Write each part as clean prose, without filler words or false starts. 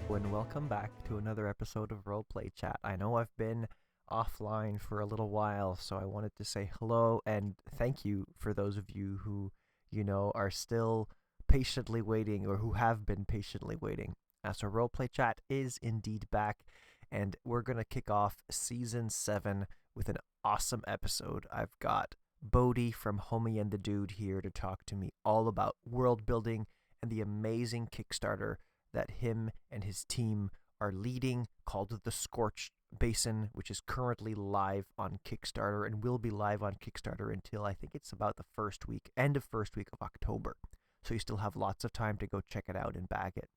and welcome back to another episode of Roleplay Chat. I know I've been offline for a little while, so I wanted to say hello and thank you for those of you who, are still patiently waiting or who have been patiently waiting. So Roleplay Chat is indeed back, and we're going to kick off Season 7 with an awesome episode. I've got Bodhi from Homie and the Dude here to talk to me all about world building and the amazing Kickstarter that him and his team are leading, called the Scorched Basin, which is currently live on Kickstarter and will be live on Kickstarter until I think it's about the end of first week of October. So you still have lots of time to go check it out and bag it.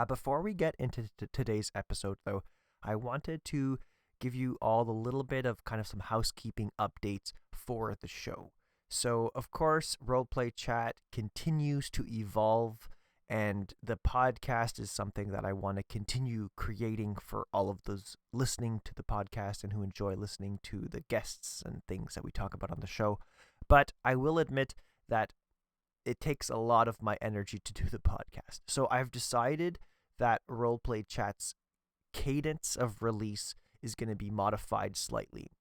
Before we get into today's episode, though, I wanted to give you all a little bit of kind of some housekeeping updates for the show. So, of course, Roleplay Chat continues to evolve, and the podcast is something that I want to continue creating for all of those listening to the podcast and who enjoy listening to the guests and things that we talk about on the show. But I will admit that it takes a lot of my energy to do the podcast. So I've decided that Roleplay Chat's cadence of release is going to be modified slightly.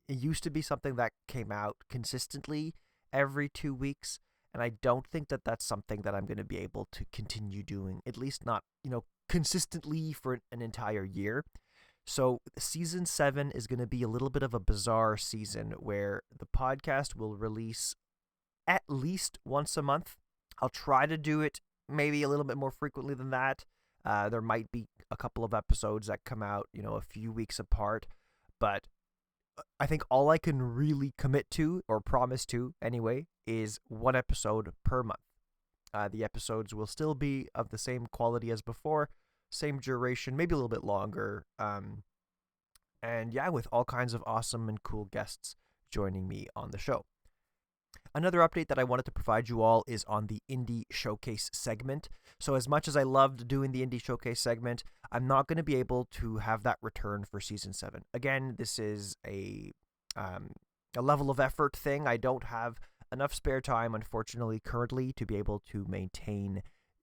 It used to be something that came out consistently every 2 weeks, and I don't think that that's something that I'm going to be able to continue doing, at least not, consistently for an entire year. So Season 7 is going to be a little bit of a bizarre season where the podcast will release at least once a month. I'll try to do it maybe a little bit more frequently than that. There might be a couple of episodes that come out, a few weeks apart, but I think all I can really commit to, or promise to anyway, is one episode per month. The episodes will still be of the same quality as before, same duration, maybe a little bit longer, and yeah, with all kinds of awesome and cool guests joining me on the show. Another update that I wanted to provide you all is on the Indie Showcase segment. So as much as I loved doing the Indie Showcase segment, I'm not going to be able to have that return for Season 7. Again, this is a level of effort thing. I don't have enough spare time, unfortunately, currently, to be able to maintain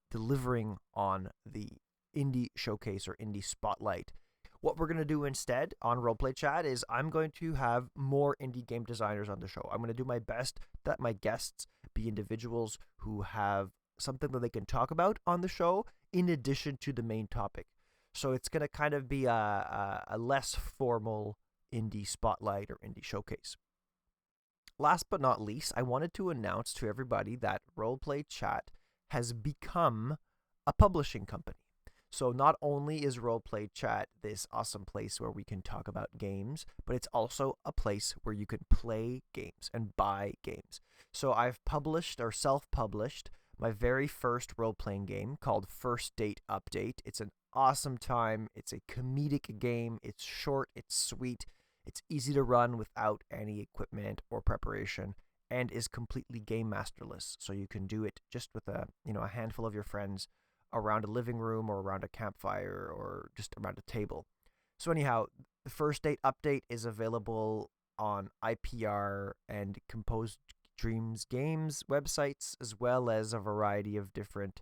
delivering on the Indie Showcase or Indie Spotlight. What we're going to do instead on Roleplay Chat is I'm going to have more indie game designers on the show. I'm going to do my best that my guests be individuals who have something that they can talk about on the show in addition to the main topic. So it's going to kind of be a less formal indie spotlight or indie showcase. Last but not least, I wanted to announce to everybody that Roleplay Chat has become a publishing company. So not only is Roleplay Chat this awesome place where we can talk about games, but it's also a place where you can play games and buy games. So I've published or self-published my very first role-playing game called First Date Update. It's an awesome time. It's a comedic game. It's short. It's sweet. It's easy to run without any equipment or preparation, and is completely game masterless. So you can do it just with a handful of your friends around a living room or around a campfire or just around a table. So anyhow, the First Date Update is available on IPR and Composed Dreams Games websites, as well as a variety of different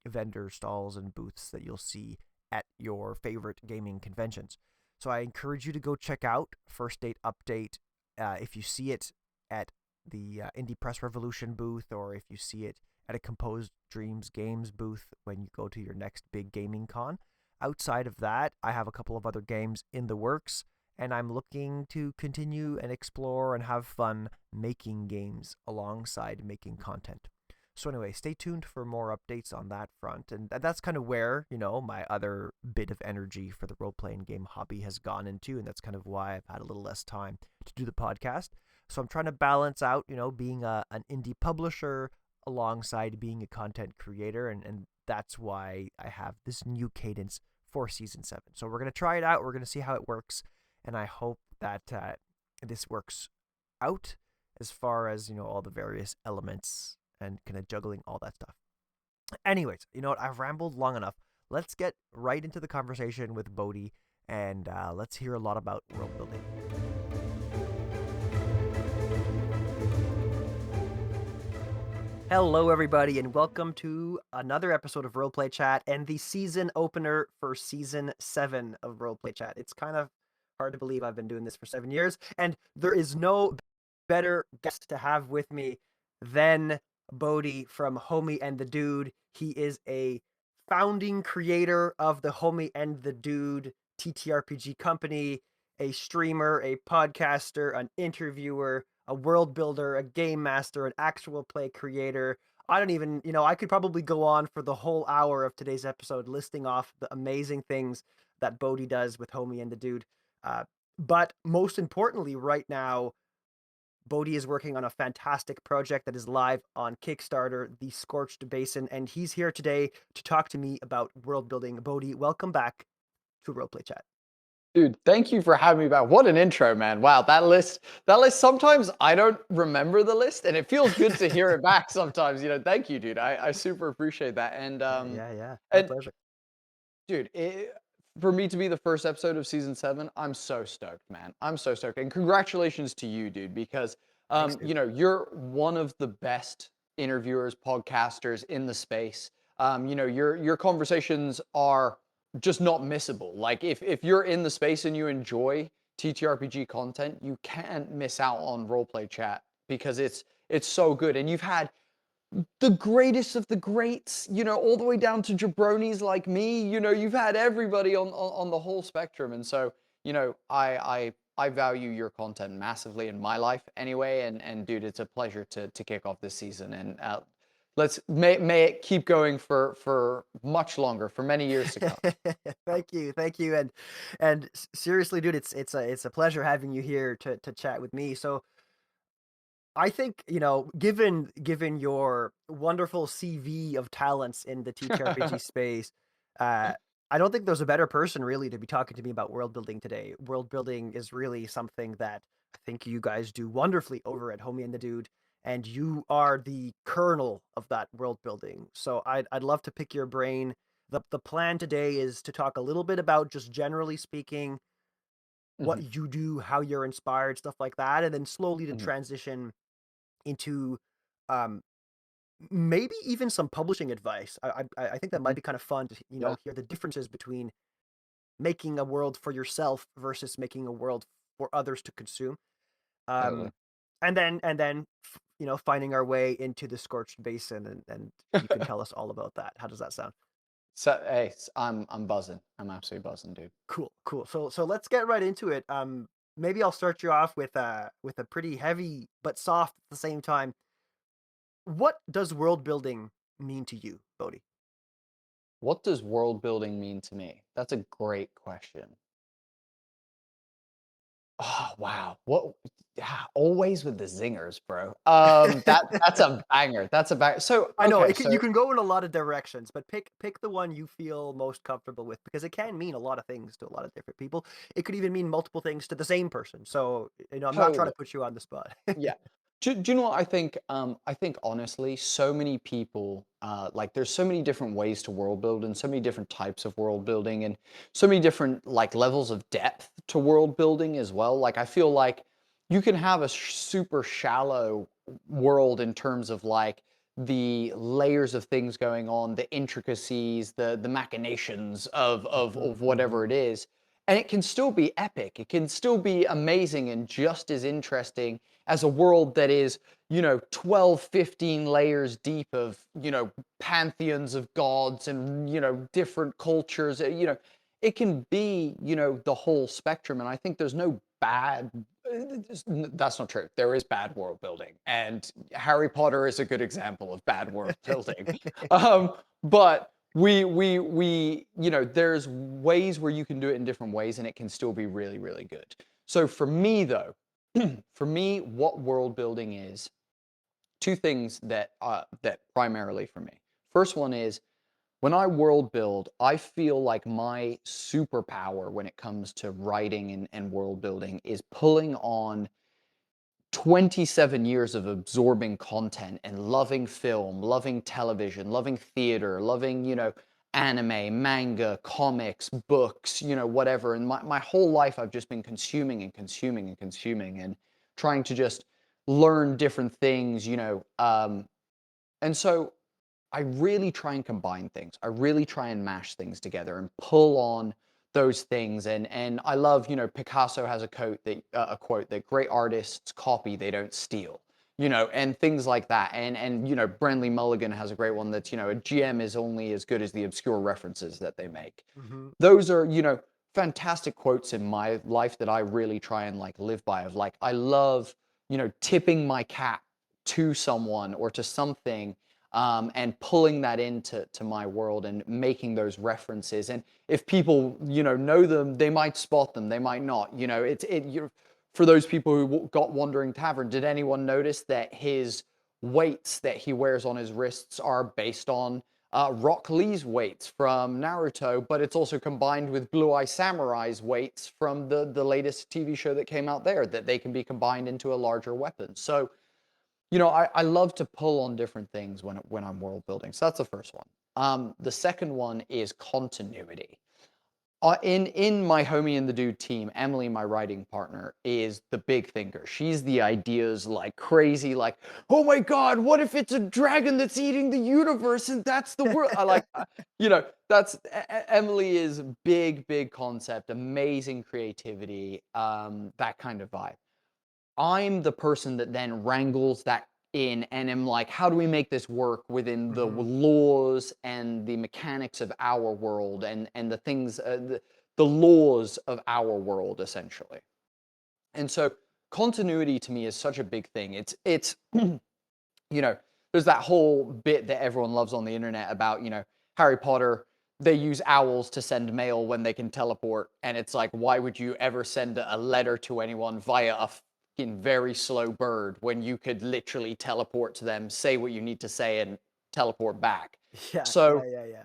vendor stalls and booths that you'll see at your favorite gaming conventions. So I encourage you to go check out First Date Update if you see it at the Indie Press Revolution booth, or if you see it at a Composed Dreams Games booth when you go to your next big gaming con. Outside of that, I have a couple of other games in the works, and I'm looking to continue and explore and have fun making games alongside making content. So anyway, stay tuned for more updates on that front. And that's kind of where, my other bit of energy for the role-playing game hobby has gone into, and that's kind of why I've had a little less time to do the podcast. So I'm trying to balance out, being an indie publisher alongside being a content creator, and that's why I have this new cadence for Season 7. So we're going to try it out. We're going to see how it works, and I hope that this works out as far as, all the various elements and kind of juggling all that stuff. Anyways, you know what? I've rambled long enough. Let's get right into the conversation with Bodhi, and let's hear a lot about world building. Hello, everybody, and welcome to another episode of Roleplay Chat and the season opener for season 7 of Roleplay Chat. It's kind of hard to believe I've been doing this for 7 years, and there is no better guest to have with me than Bodhi from Homie and the Dude. He is a founding creator of the Homie and the Dude TTRPG company, a streamer, a podcaster, an interviewer, a world builder, a game master, an actual play creator. I don't even, I could probably go on for the whole hour of today's episode listing off the amazing things that Bodhi does with Homie and the Dude. But most importantly, right now, Bodhi is working on a fantastic project that is live on Kickstarter, the Scorched Basin, and he's here today to talk to me about world building. Bodhi, welcome back to Roleplay Chat. Dude, thank you for having me back. What an intro, man. Wow, that list, sometimes I don't remember the list and it feels good to hear it back sometimes. Thank you, dude. I super appreciate that. Yeah. My And pleasure. dude, for me to be the first episode of season 7, I'm so stoked, man. I'm so stoked. And congratulations to you, dude, because Thanks, dude. you're one of the best interviewers, podcasters in the space. Your conversations are just not missable. Like if you're in the space and you enjoy TTRPG content, you can't miss out on roleplay chat because it's so good. And you've had the greatest of the greats, all the way down to jabronis like me. You've had everybody on the whole spectrum. And so, I value your content massively in my life anyway. And dude, it's a pleasure to kick off this season. And may it keep going for much longer, for many years to come. Thank you, and seriously, dude, it's a pleasure having you here to chat with me. So I think, given your wonderful CV of talents in the TTRPG space, uh, I don't think there's a better person really to be talking to me about world building today. World building is really something that I think you guys do wonderfully over at Homie and the Dude, and you are the kernel of that world building. So I'd love to pick your brain. The plan today is to talk a little bit about, just generally speaking, Mhm, what you do, how you're inspired, stuff like that, and then slowly to mhm, transition into um, maybe even some publishing advice. I think that might mhm. be kind of fun to Yeah, hear the differences between making a world for yourself versus making a world for others to consume. totally. Um, and then finding our way into the Scorched Basin, and you can tell us all about that. How does that sound? So, hey, I'm buzzing. I'm absolutely buzzing, dude. Cool. So let's get right into it. Maybe I'll start you off with a pretty heavy but soft at the same time. What does world building mean to you, Bodhi? What does world building mean to me? That's a great question. Oh, wow. What always with the zingers, bro. That's a banger. That's a banger. So, I know okay, it can, you so can go in a lot of directions, but pick the one you feel most comfortable with, because it can mean a lot of things to a lot of different people. It could even mean multiple things to the same person. So, I'm not trying to totally. put you on the spot. Yeah. Do you know what I think? I think honestly, so many people, like there's so many different ways to world build and so many different types of world building and so many different like levels of depth to world building as well. Like I feel like you can have a super shallow world in terms of like the layers of things going on, the intricacies, the machinations of Mhm. whatever it is. And it can still be epic. It can still be amazing and just as interesting as a world that is, 12, 15 layers deep of, pantheons of gods and, different cultures. It can be, the whole spectrum. And I think there's no bad, that's not true. There is bad world building. And Harry Potter is a good example of bad world building. But there's ways where you can do it in different ways and it can still be really, really good. So for me, though, for me, what world building is, two things that primarily for me. First one is when I world build, I feel like my superpower when it comes to writing and world building is pulling on 27 years of absorbing content and loving film, loving television, loving theater, loving, anime, manga, comics, books, whatever. And my whole life, I've just been consuming and consuming and consuming and trying to just learn different things, And so I really try and combine things. I really try and mash things together and pull on those things. And I love, Picasso has a quote that great artists copy, they don't steal. And things like that. And Brenly Mulligan has a great one that's, a GM is only as good as the obscure references that they make. Mm-hmm. Those are, fantastic quotes in my life that I really try and like live by, of like, I love, tipping my cap to someone or to something, and pulling that into my world and making those references. And if people, know them, they might spot them, they might not. For those people who got Wandering Tavern, did anyone notice that his weights that he wears on his wrists are based on Rock Lee's weights from Naruto, but it's also combined with Blue Eye Samurai's weights from the latest TV show that came out there, that they can be combined into a larger weapon. So, I love to pull on different things when I'm world building. So that's the first one. The second one is continuity. In my homie and the dude team, Emily, my writing partner, is the big thinker. She's the ideas like crazy, like, oh my God, what if it's a dragon that's eating the universe and that's the world? Emily is big concept, amazing creativity, that kind of vibe. I'm the person that then wrangles that in and am like, how do we make this work within the Mm-hmm. laws and the mechanics of our world and the things, the laws of our world, essentially. And so continuity to me is such a big thing. It's there's that whole bit that everyone loves on the internet about, Harry Potter, they use owls to send mail when they can teleport. And it's like, why would you ever send a letter to anyone via a fucking very slow bird when you could literally teleport to them, say what you need to say, and teleport back? Yeah, So, yeah, yeah,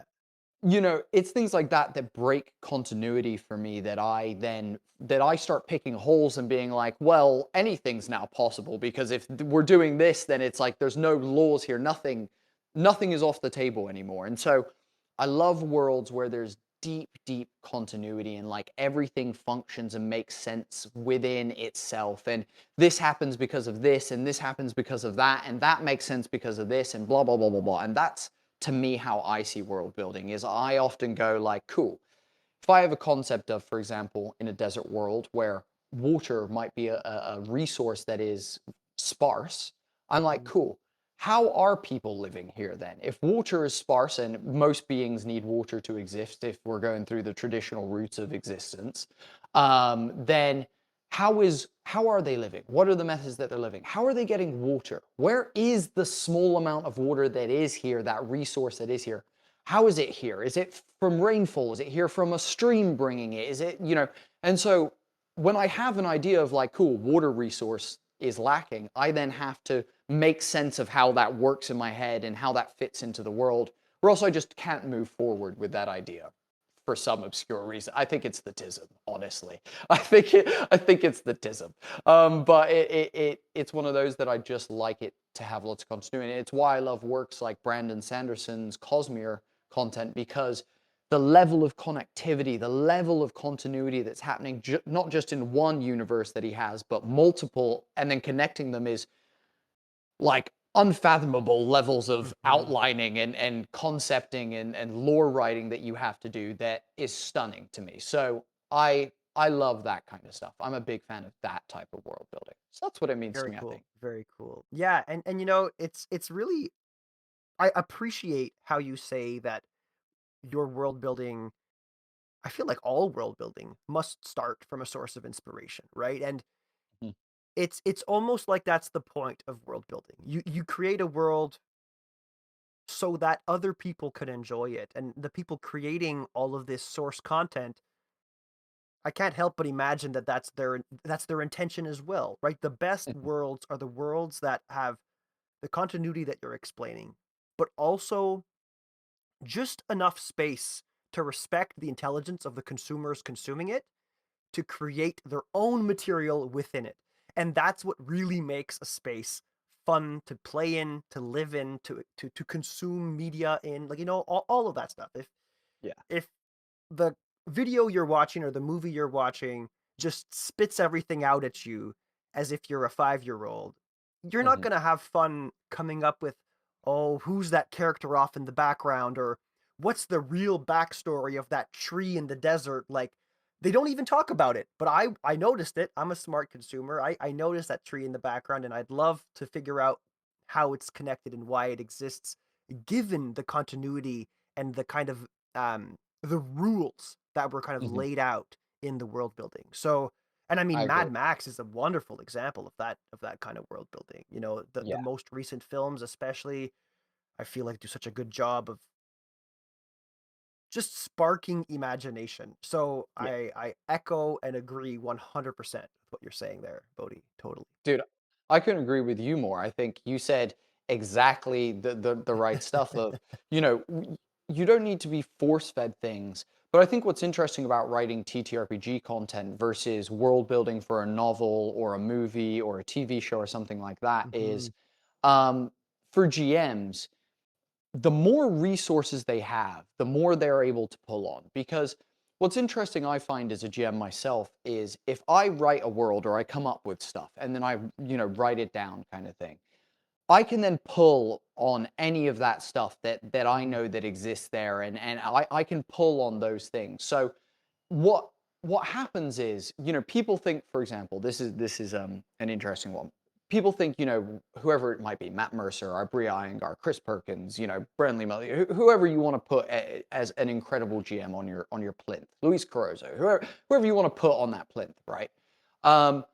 yeah. it's things like that that break continuity for me, that I start picking holes and being like, well, anything's now possible, because if we're doing this, then it's like there's no laws here, nothing is off the table anymore. And so I love worlds where there's deep continuity and like everything functions and makes sense within itself, and this happens because of this and this happens because of that and that makes sense because of this, and blah blah blah blah blah. And that's, to me, how I see world building. Is I often go like, cool, if I have a concept of, for example, in a desert world where water might be a resource that is sparse, I'm like, Mm-hmm. cool, how are people living here then? If water is sparse and most beings need water to exist, if we're going through the traditional roots of existence, then how are they living? What are the methods that they're living? How are they getting water? Where is the small amount of water that is here, that resource that is here? How is it here? Is it from rainfall? Is it here from a stream bringing it? Is it, and so when I have an idea of like, cool, water resource is lacking, I then have to make sense of how that works in my head and how that fits into the world, or else I just can't move forward with that idea for some obscure reason. I think it's the tism, honestly. I think it's the tism. But it's one of those that I just like it to have lots of continuity. It's why I love works like Brandon Sanderson's Cosmere content, because the level of connectivity, the level of continuity that's happening, not just in one universe that he has, but multiple, and then connecting them, is like unfathomable levels of Mm-hmm. outlining and concepting and lore writing that you have to do, that is stunning to me. So I love that kind of stuff. I'm a big fan of that type of world building. So that's what it means to Very me, I cool. think. Very cool. Yeah, and it's really, I appreciate how you say that your world building, I feel like all world building must start from a source of inspiration, right? And Mhm. it's almost like that's the point of world building. You create a world so that other people could enjoy it, and the people creating all of this source content, I can't help but imagine that that's their intention as well, right? The best worlds are the worlds that have the continuity that you're explaining, but also just enough space to respect the intelligence of the consumers consuming it, to create their own material within it. And that's what really makes a space fun to play in, to live in, to consume media in, like, all of that stuff. Yeah. If the video you're watching or the movie you're watching just spits everything out at you as if you're a 5-year-old, you're not Mhm. going to have fun coming up with oh, who's that character off in the background, or what's the real backstory of that tree in the desert? Like, they don't even talk about it, but I noticed it. I'm a smart consumer. I noticed that tree in the background, and I'd love to figure out how it's connected and why it exists, given the continuity and the kind of the rules that were kind of Hmm. laid out in the world building. So, and I I mean, agree. Mad Max is a wonderful example of that kind of world building. You know, the Yeah, most recent films, especially, I feel like do such a good job of just sparking imagination. So yeah. I echo and agree 100% with what you're saying there, Bodhi. Totally. Dude, I couldn't agree with you more. I think you said exactly the right stuff of, you don't need to be force-fed things. But I think what's interesting about writing TTRPG content versus world building for a novel or a movie or a TV show or something like that Hmm. is, um, for GMs, the more resources they have, the more they're able to pull on. Because what's interesting, I find as a GM myself, is if I write a world or I come up with stuff and then I, write it down kind of thing, I can then pull on any of that stuff that I know that exists there, and I can pull on those things. So what what happens is, people think, for example, this is an interesting one. People think, whoever it might be, Matt Mercer, or Brie Iyengar, Chris Perkins, Brenly Melly, whoever you want to put as an incredible GM on your plinth, Luis Carrozo, whoever you want to put on that plinth, right? Um,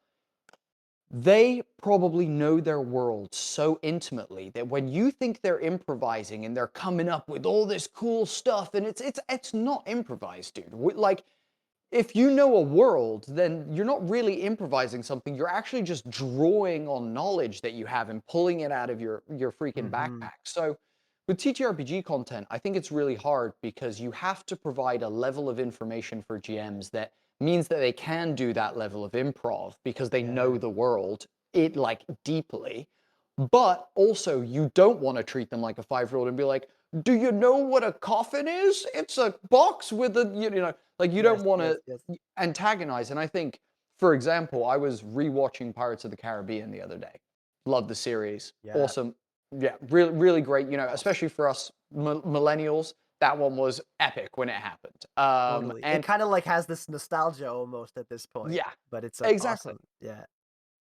they probably know their world so intimately that when you think they're improvising and they're coming up with all this cool stuff, and it's not improvised, dude. Like, if you know a world, then you're not really improvising something. You're actually just drawing on knowledge that you have and pulling it out of your freaking Hmm. backpack. So with TTRPG content, I think it's really hard because you have to provide a level of information for GMs that means that they can do that level of improv because they Yeah. know the world it like deeply. But also, you don't want to treat them like a 5-year-old and be like, "Do you know what a coffin is? It's a box with a like you Yes. don't want Yes. to Yes. antagonize." And I think, for example, I was rewatching Pirates of the Caribbean the other day. Love the series. Yeah. Awesome. Yeah, really, really great. Awesome. Especially for us millennials, that one was epic when it happened. Totally. It And kind of like has this nostalgia almost at this point, yeah, but it's an exactly. awesome. Yeah.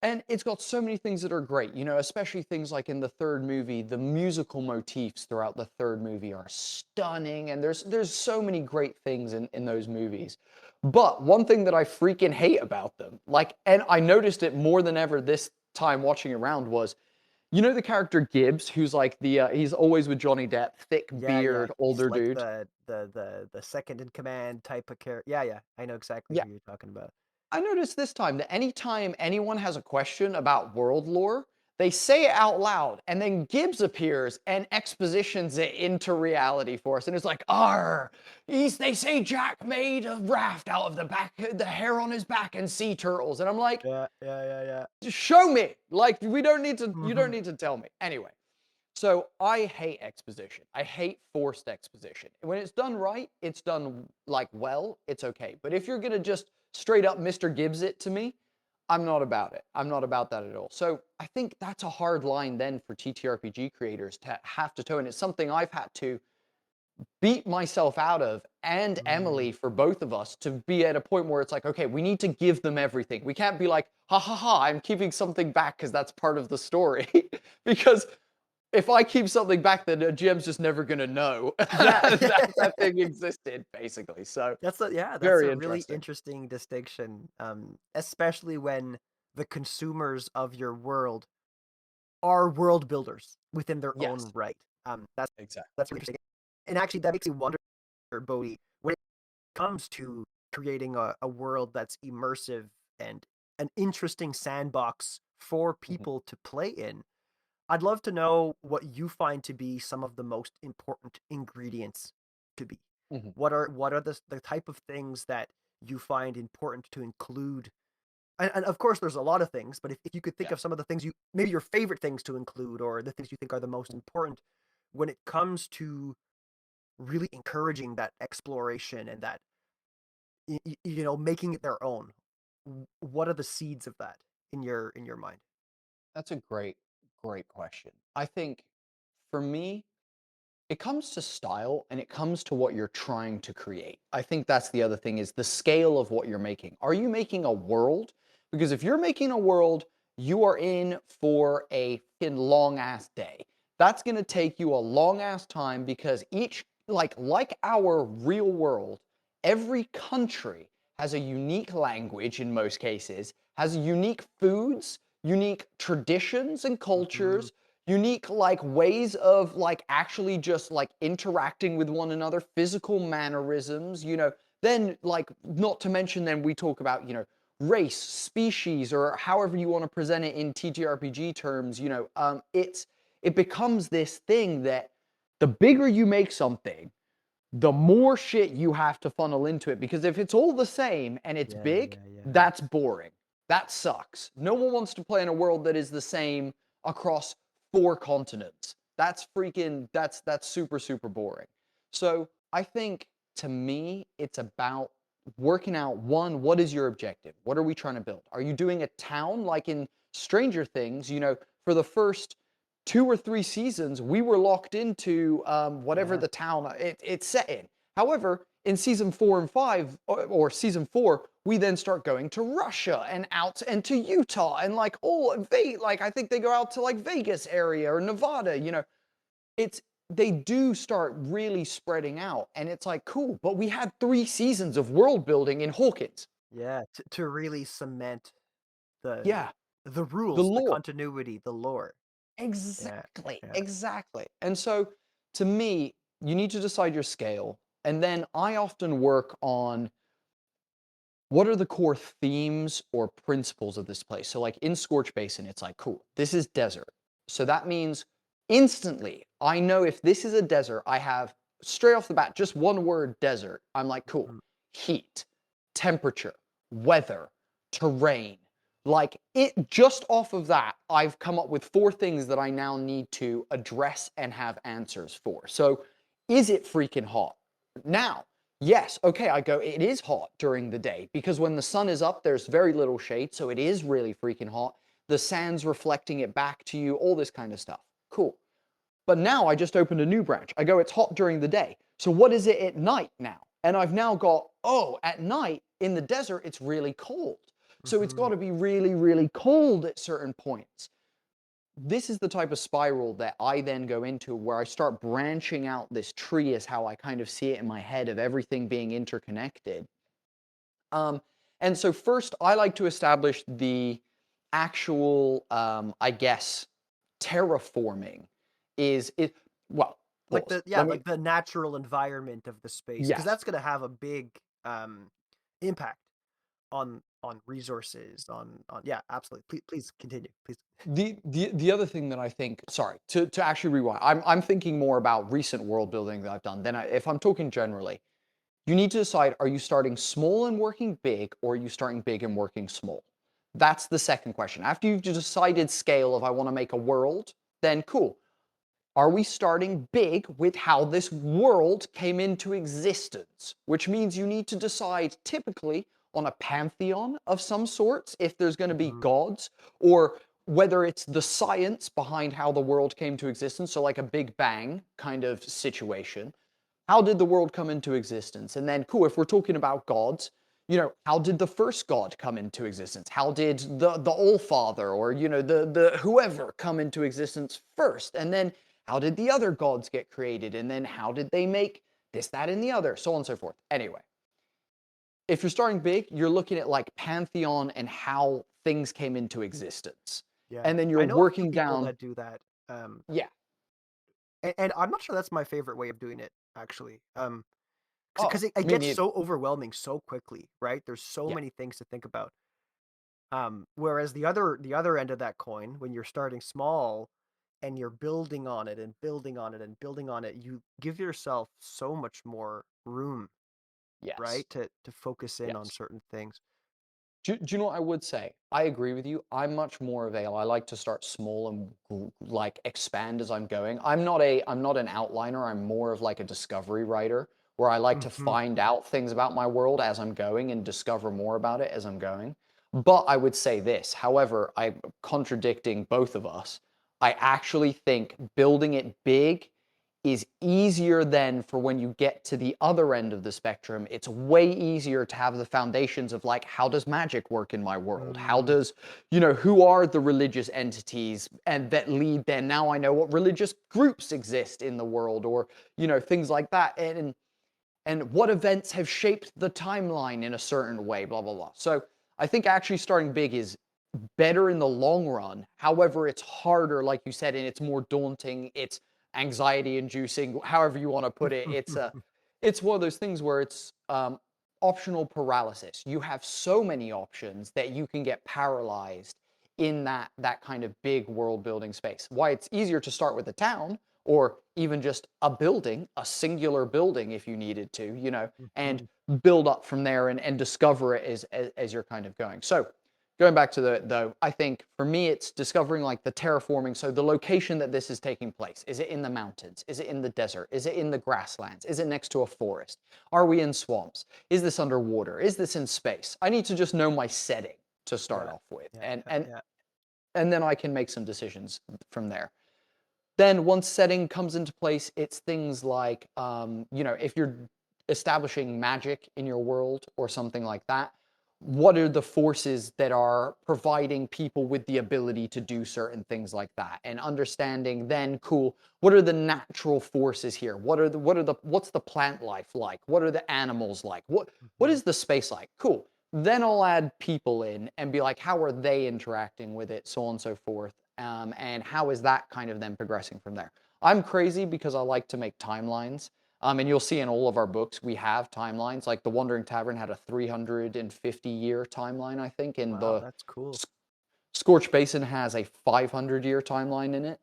And it's got so many things that are great, especially things like in the third movie, the musical motifs throughout the third movie are stunning, and there's so many great things in those movies. But one thing that I freaking hate about them, like, and I noticed it more than ever this time watching around was, the character Gibbs, who's like he's always with Johnny Depp, thick Yeah. Yeah. beard, He's older like dude. the second in command type of character. Yeah. Yeah. I know exactly Yeah, who you're talking about. I noticed this time that anytime anyone has a question about world lore, they say it out loud, and then Gibbs appears and expositions it into reality for us. And it's like, they say Jack made a raft out of the hair on his back and sea turtles. And I'm like, Yeah. Yeah. Yeah. Yeah. just show me. Like, you don't Hmm. need to tell me. Anyway, so I hate exposition. I hate forced exposition. When it's done right, it's done like well, it's okay. But if you're gonna just straight up Mr. Gibbs it to me, I'm not about it. I'm not about that at all. So I think that's a hard line then for TTRPG creators to have to toe. And it's something I've had to beat myself out of, and Mm. Emily, for both of us to be at a point where it's like, okay, we need to give them everything. We can't be like, ha ha ha, I'm keeping something back because that's part of the story. Because if I keep something back, then a GM's just never gonna know Yeah. that thing existed, basically. So That's a very really interesting. interesting distinction, especially when the consumers of your world are world builders within their own Yes, right. exactly. That's really interesting, and actually that makes me wonder, Bodhi, when it comes to creating a world that's immersive and an interesting sandbox for Hmm. people to play in. I'd love to know what you find to be some of the most important ingredients to be. Hmm. What are the type of things that you find important to include? And of course, there's a lot of things, but if you could think Yeah. of some of the things maybe your favorite things to include, or the things you think are the most important when it comes to really encouraging that exploration and that making it their own. What are the seeds of that in your mind? That's a great, great question. I think for me, it comes to style and it comes to what you're trying to create. I think that's the other thing is the scale of what you're making. Are you making a world? Because if you're making a world, you are in for a long ass day. That's going to take you a long ass time because each, like our real world, every country has a unique language in most cases, has unique foods, unique traditions and Mhm. cultures, unique like ways of like actually just like interacting with one another, physical mannerisms, then like not to mention then we talk about, race, species, or however you want to present it in TTRPG terms, it becomes this thing that the bigger you make something, the more shit you have to funnel into it. Because if it's all the same and it's Yeah, big, yeah, yeah. that's boring. That sucks. No one wants to play in a world that is the same across 4 continents. That's super, super boring. So I think to me, it's about working out one, what is your objective? What are we trying to build? Are you doing a town like in Stranger Things? For the first 2 or 3 seasons, we were locked into whatever Yeah. the town it's set in. However, in season 4 and 5, or season 4, we then start going to Russia and out and to Utah and like like I think they go out to like Vegas area or Nevada. It's they do start really spreading out, and it's like cool. But we had 3 seasons of world building in Hawkins. Yeah, to really cement the Yeah, the the rules, the lore. continuity, the lore. Yeah, Exactly, yeah. exactly. And so to me, you need to decide your scale. And then I often work on what are the core themes or principles of this place. So, like in Scorched Basin, it's like, cool, this is desert. So that means instantly, I know if this is a desert, I have straight off the bat, just one word desert. I'm like, cool, Mhm. heat, temperature, weather, terrain. Like it just off of that, I've come up with 4 things that I now need to address and have answers for. So, is it freaking hot? Now, yes, okay, I go, it is hot during the day because when the sun is up, there's very little shade, so it is really freaking hot. The sand's reflecting it back to you, all this kind of stuff. Cool. But now I just opened a new branch. I go, it's hot during the day. So what is it at night now? And I've now got, oh, at night in the desert, it's really cold. So it's got Mhm. to be really, really cold at certain points. This is the type of spiral that I then go into where I start branching out this tree is how I kind of see it in my head of everything being interconnected. Um, and so first I like to establish the actual, I guess, terraforming is it, well, Like pause. the yeah, Let me, like the natural environment of the space, because yes. that's gonna have a big impact on resources, on yeah, absolutely. Please continue. Please. The other thing that I think, sorry, to actually rewind, I'm thinking more about recent world building that I've done. If I'm talking generally, you need to decide, are you starting small and working big, or are you starting big and working small? That's the second question. After you've decided scale of I want to make a world, then cool. Are we starting big with how this world came into existence? Which means you need to decide typically on a pantheon of some sorts, if there's going to be Mhm. gods, or whether it's the science behind how the world came to existence, so like a Big Bang kind of situation. How did the world come into existence? And then, cool, if we're talking about gods, how did the first god come into existence? How did the All Father or the whoever come into existence first? And then how did the other gods get created? And then how did they make this, that, and the other, so on and so forth. Anyway, if you're starting big, you're looking at like pantheon and how things came into existence. Yeah. And then you're I know a few working people down, that do that. yeah. And I'm not sure that's my favorite way of doing it, actually. Oh, Because it me gets neither. so overwhelming so quickly, right? There's so Yeah. many things to think about. Whereas the other end of that coin, when you're starting small and you're building on it and building on it and building on it, you give yourself so much more room, Yes. right? To focus in on Yes. certain things. Do you know what I would say? I agree with you. I'm much more of a, I like to start small and like expand as I'm going. I'm not an outliner. I'm more of like a discovery writer where I like to Hmm. find out things about my world as I'm going and discover more about it as I'm going. But I would say this, however, I'm contradicting both of us. I actually think building it big is easier than for when you get to the other end of the spectrum. It's way easier to have the foundations of like, how does magic work in my world? How Mm, does, who are the religious entities and that lead then? Now I know what religious groups exist in the world, or, things like that. And what events have shaped the timeline in a certain way, blah, blah, blah. So I think actually starting big is better in the long run. However, it's harder, like you said, and it's more daunting. It's anxiety inducing, however you want to put it. It's one of those things where it's optional paralysis. You have so many options that you can get paralyzed in that kind of big world building space. Why it's easier to start with a town or even just a building, a singular building if you needed to, and mhm. build up from there and discover it as you're kind of going. So going back to though, I think for me, it's discovering like the terraforming. So the location that this is taking place, is it in the mountains? Is it in the desert? Is it in the grasslands? Is it next to a forest? Are we in swamps? Is this underwater? Is this in space? I need to just know my setting to start Yeah, off with. yeah, And, yeah, and, yeah. and then I can make some decisions from there. Then once setting comes into place, it's things like, if you're establishing magic in your world or something like that, what are the forces that are providing people with the ability to do certain things like that? And understanding then, cool, what are the natural forces here? What's the plant life like? What are the animals like? What Mhm. is the space like? Cool. Then I'll add people in and be like, how are they interacting with it, so on and so forth. And how is that kind of then progressing from there? I'm crazy because I like to make timelines. And you'll see in all of our books, we have timelines. Like the Wandering Tavern had a 350-year timeline, I think, and Wow, the that's cool. Scorched Basin has a 500-year timeline in it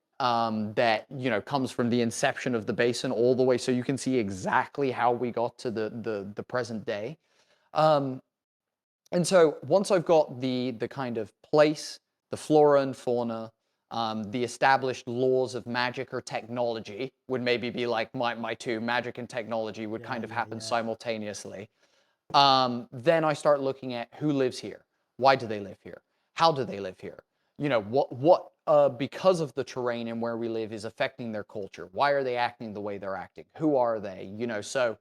that comes from the inception of the basin all the way, so you can see exactly how we got to the present day. Um, and so once I've got the kind of place, the flora and fauna, the established laws of magic or technology would maybe be like my two, magic and technology would Yeah, kind of yeah, happen yeah. simultaneously. Then I start looking at who lives here. Why do they live here? How do they live here? Because of the terrain and where we live is affecting their culture. Why are they acting the way they're acting? Who are they? So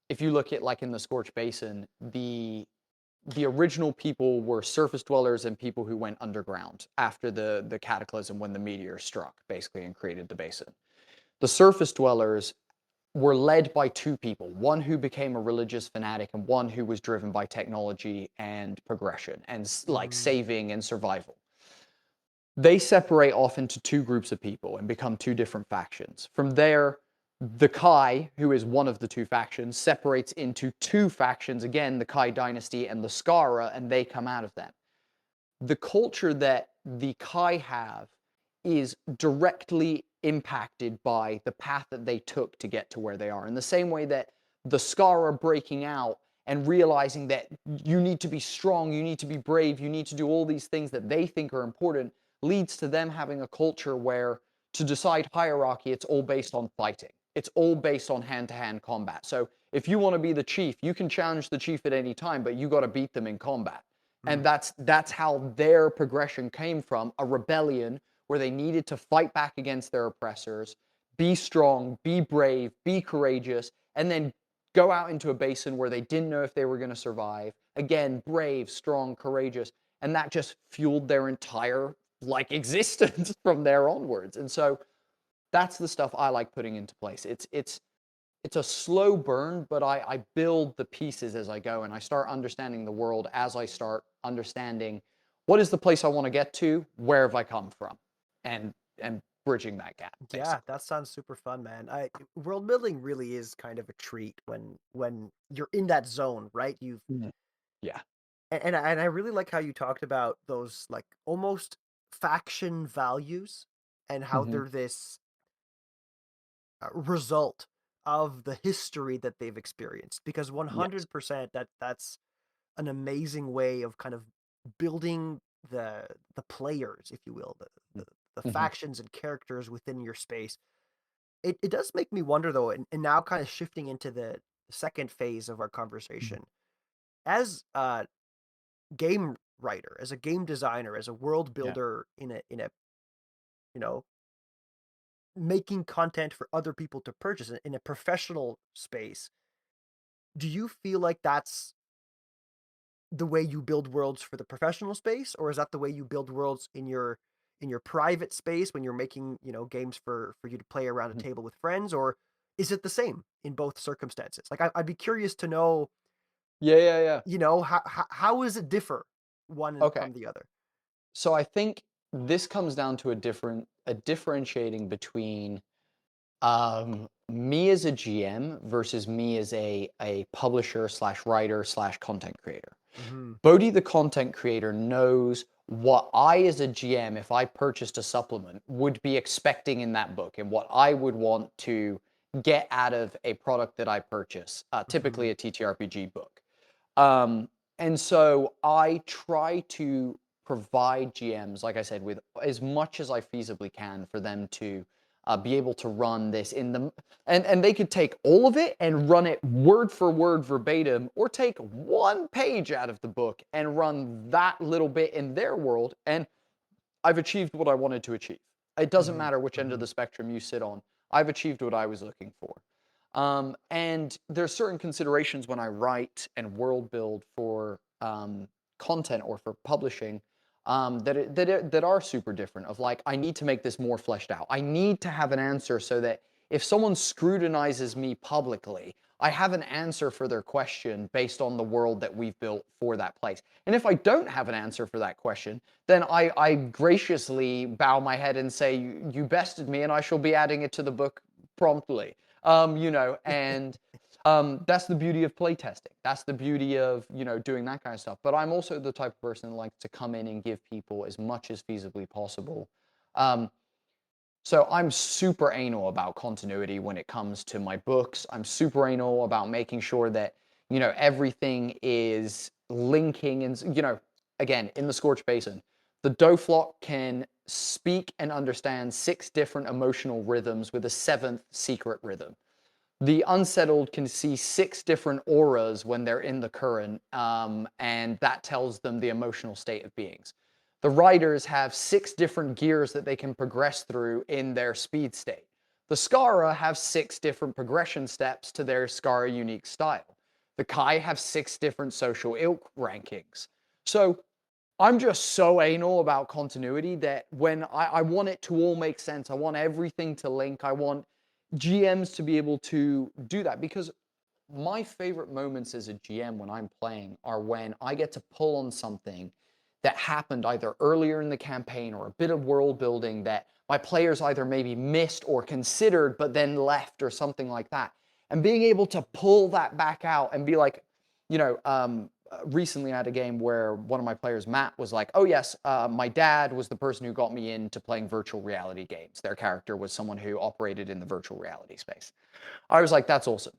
if you look at like in the Scorched Basin, the original people were surface dwellers and people who went underground after the cataclysm when the meteor struck, basically, and created the basin. The surface dwellers were led by two people, one who became a religious fanatic and one who was driven by technology and progression and like Mm, saving and survival. They separate off into two groups of people and become two different factions. From there, the Kai, who is one of the two factions, separates into two factions again, the Kai dynasty and the Skara, and they come out of them. The culture that the Kai have is directly impacted by the path that they took to get to where they are. In the same way that the Scar are breaking out and realizing that you need to be strong, you need to be brave, you need to do all these things that they think are important, leads to them having a culture where to decide hierarchy, it's all based on fighting. It's all based on hand-to-hand combat. So if you want to be the chief, you can challenge the chief at any time, but you got to beat them in combat. And mm, that's how their progression came from a rebellion where they needed to fight back against their oppressors, be strong, be brave, be courageous, and then go out into a basin where they didn't know if they were going to survive. Again, brave, strong, courageous, and that just fueled their entire like existence from there onwards. And so that's the stuff I like putting into place. It's a slow burn, but I build the pieces as I go and I start understanding the world as I start understanding what is the place I want to get to, where have I come from, and bridging that gap yeah, basically. that sounds super fun, man. World building really is kind of a treat when you're in that zone, right? Mhm. Yeah. And I really like how you talked about those like almost faction values and how Hmm. they're this result of the history that they've experienced because Yes. 100% that's an amazing way of kind of building the players, if you will, the Hmm. factions and characters within your space. It does make me wonder though, and now kind of shifting into the second phase of our conversation, as a game writer, as a game designer, as a world Yeah. builder in a you know, making content for other people to purchase in a professional space, do you feel like that's the way you build worlds for the professional space, or is that the way you build worlds in your private space when you're making, games for you to play around a Mhm. table with friends, or is it the same in both circumstances? Like I'd be curious to know, Yeah, yeah, yeah. how does it differ one Okay. from the other? So I think this comes down to a differentiating between me as a GM versus me as a publisher slash writer slash content creator. Mm-hmm. Bodhi, the content creator, knows what I, as a GM, if I purchased a supplement, would be expecting in that book and what I would want to get out of a product that I purchase, Mm-hmm. typically a TTRPG book. Um, and so I try to provide GMs, like I said, with as much as I feasibly can for them to be able to run this in the, and they could take all of it and run it word for word verbatim, or take one page out of the book and run that little bit in their world, and I've achieved what I wanted to achieve. It doesn't Mm-hmm. matter which end of Mm-hmm. the spectrum you sit on. I've achieved what I was looking for. And there's certain considerations when I write and world build for content or for publishing, that are super different. Of like, I need to make this more fleshed out. I need to have an answer so that if someone scrutinizes me publicly, I have an answer for their question based on the world that we've built for that place. And if I don't have an answer for that question, then I graciously bow my head and say, you bested me, and I shall be adding it to the book promptly. And that's the beauty of playtesting. That's the beauty of, doing that kind of stuff. But I'm also the type of person that likes to come in and give people as much as feasibly possible. Um, so I'm super anal about continuity when it comes to my books. I'm super anal about making sure that, everything is linking. And, again, in the Scorched Basin, the Doflok can speak and understand 6 different emotional rhythms with a 7th secret rhythm. The Unsettled can see 6 different auras when they're in the current, and that tells them the emotional state of beings. The Riders have 6 different gears that they can progress through in their speed state. The Skara have 6 different progression steps to their Skara unique style. The Kai have 6 different social ilk rankings. So I'm just so anal about continuity that when I want it to all make sense, I want everything to link, I want GMs to be able to do that, because my favorite moments as a GM when I'm playing are when I get to pull on something that happened either earlier in the campaign or a bit of world building that my players either maybe missed or considered but then left or something like that. And being able to pull that back out and be like, recently I had a game where one of my players, Matt, was like, oh yes, my dad was the person who got me into playing virtual reality games. Their character was someone who operated in the virtual reality space. I was like, that's awesome.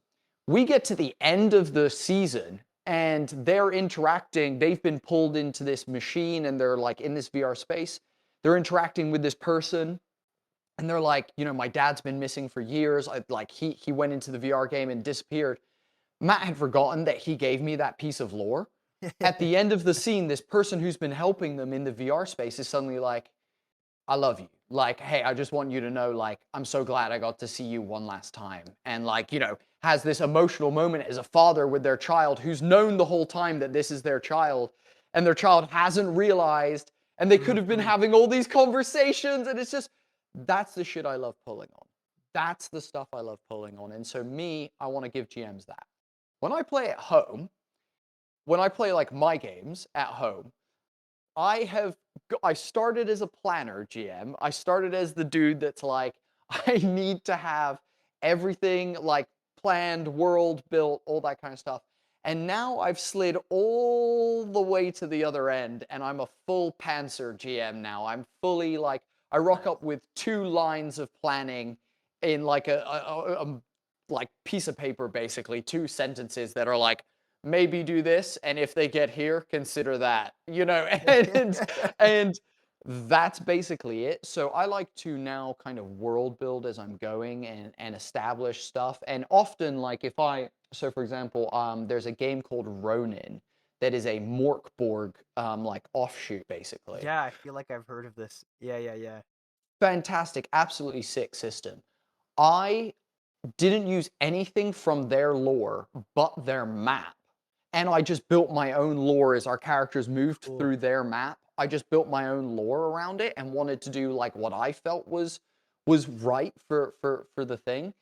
We get to the end of the season and they're interacting. They've been pulled into this machine and they're like in this VR space. They're interacting with this person and they're like, my dad's been missing for years. He went into the VR game and disappeared. Matt had forgotten that he gave me that piece of lore. At the end of the scene, this person who's been helping them in the VR space is suddenly like, I love you. Like, hey, I just want you to know, like, I'm so glad I got to see you one last time. And like, has this emotional moment as a father with their child who's known the whole time that this is their child, and their child hasn't realized, and they could have been Mm-hmm. having all these conversations. And it's just, that's the shit I love pulling on. That's the stuff I love pulling on. And so me, I want to give GMs that. When I play at home, when I play like my games at home, I started as a planner GM. I started as the dude that's like, I need to have everything like planned, world built, all that kind of stuff. And now I've slid all the way to the other end and I'm a full pantser GM now. I'm fully like, I rock up with 2 lines of planning in like a like piece of paper, basically 2 sentences that are like, maybe do this, and if they get here, consider that, and that's basically it. So I like to now kind of world build as I'm going and establish stuff. And often, like so for example, there's a game called Ronin that is a Morkborg like offshoot, basically. Yeah, I feel like I've heard of this. Yeah, yeah, yeah. fantastic, absolutely sick system. I didn't use anything from their lore but their map. And I just built my own lore as our characters moved Cool. through their map. I just built my own lore around it and wanted to do like what I felt was right for the thing.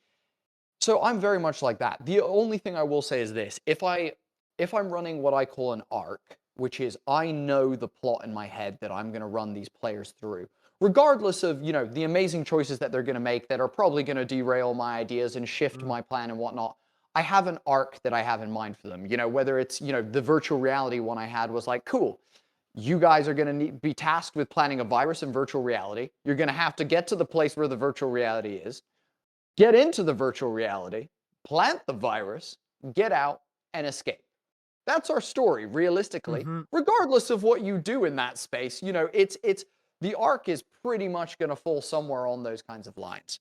So I'm very much like that. The only thing I will say is this: if I'm running what I call an arc, which is I know the plot in my head that I'm going to run these players through, regardless of, you know, the amazing choices that they're going to make that are probably going to derail my ideas and shift Mm. my plan and whatnot. I have an arc that I have in mind for them. You know, whether it's, you know, the virtual reality one I had was like, cool, you guys are going to be tasked with planning a virus in virtual reality. You're going to have to get to the place where the virtual reality is, get into the virtual reality, plant the virus, get out, and escape. That's our story, realistically. Mm-hmm. Regardless of what you do in that space, you know, it's the arc is pretty much going to fall somewhere on those kinds of lines.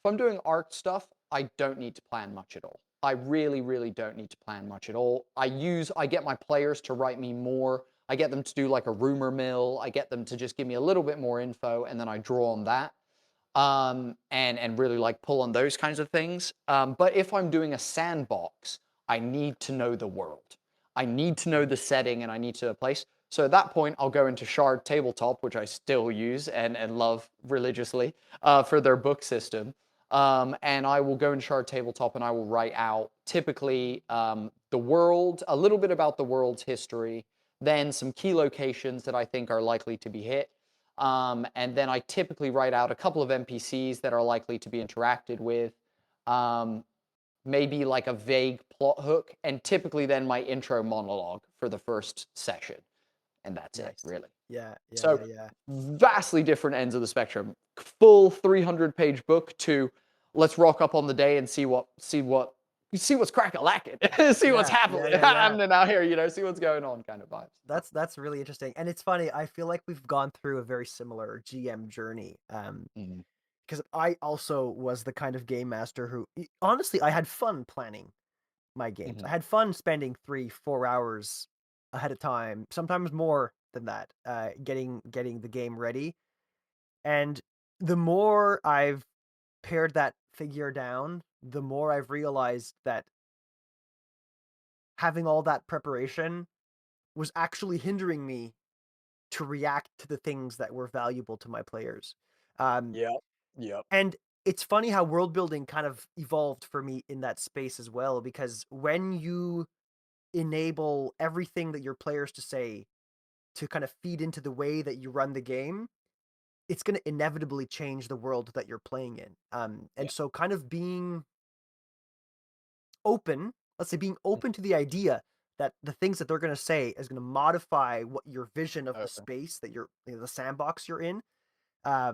If I'm doing arc stuff, I don't need to plan much at all. I really, really don't need to plan much at all. I get my players to write me more. I get them to do like a rumor mill. I get them to just give me a little bit more info, and then I draw on that. And really like pull on those kinds of things. But if I'm doing a sandbox, I need to know the world. I need to know the setting, and I need to know a place. So at that point, I'll go into Shard Tabletop, which I still use and love religiously for their book system. And I will go in Shard Tabletop and I will write out typically the world, a little bit about the world's history, then some key locations that I think are likely to be hit. And then I typically write out a couple of NPCs that are likely to be interacted with, maybe like a vague plot hook, and typically then my intro monologue for the first session. And that's it, Nice. really. Yeah, yeah, So yeah, yeah. vastly different ends of the spectrum. Full 300-page book to let's rock up on the day and see what's crack-a-lacking, see what's Yeah, yeah, yeah, yeah. happening out here, you know, see what's going on kind of vibes. That's really interesting. And it's funny, I feel like we've gone through a very similar GM journey. Mhm, Because I also was the kind of game master who honestly I had fun planning my games. I mhm. had fun spending 3-4 hours ahead of time, sometimes more than that, getting the game ready. And the more I've pared that figure down, the more I've realized that having all that preparation was actually hindering me to react to the things that were valuable to my players. Um, Yep, yep. and it's funny how world building kind of evolved for me in that space as well, because when you enable everything that your players to say to kind of feed into the way that you run the game, it's going to inevitably change the world that you're playing in. And Yeah. so kind of being open, let's say being Mm, open to the idea that the things that they're going to say is going to modify what your vision of the okay. space that you're, the sandbox you're in. uh,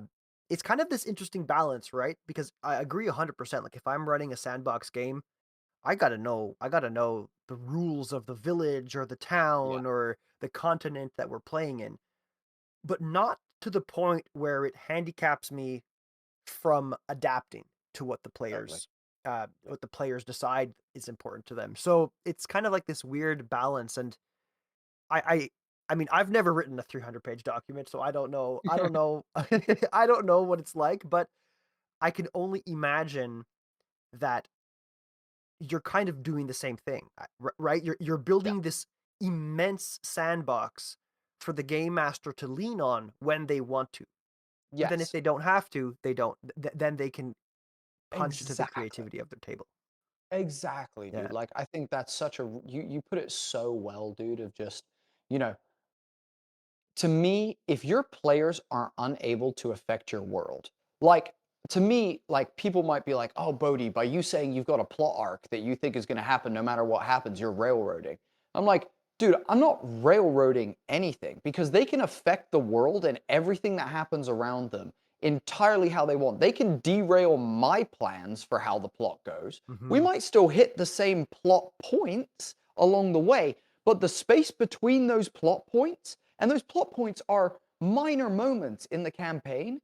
it's kind of this interesting balance, right? Because I agree 100%. Like if I'm running a sandbox game, I gotta know the rules of the village or the Yeah, town or the continent that we're playing in, but not to the point where it handicaps me from adapting to totally. Yeah. what the players decide is important to them. So it's kind of like this weird balance. And I I I mean, I've never written a 300-page document, so I don't know. I don't know. I don't know what it's like, but I can only imagine that you're kind of doing the same thing, right? You're Yeah. building this immense sandbox for the game master to lean on when they want to. But then if Yes. they don't have to, they don't. Then they can punch into the Exactly. creativity of their table. Exactly, Yeah. dude. Like I think that's such a you put it so well, dude, of just, you know, to me, if your players are unable to affect your world, like to me, like people might be like, "Oh, Bodhi, by you saying you've got a plot arc that you think is going to happen no matter what happens, you're railroading." I'm like, dude, I'm not railroading anything because they can affect the world and everything that happens around them entirely how they want. They can derail my plans for how the plot goes. We Hmm. might still hit the same plot points along the way, but the space between those plot points, and those plot points are minor moments in the campaign,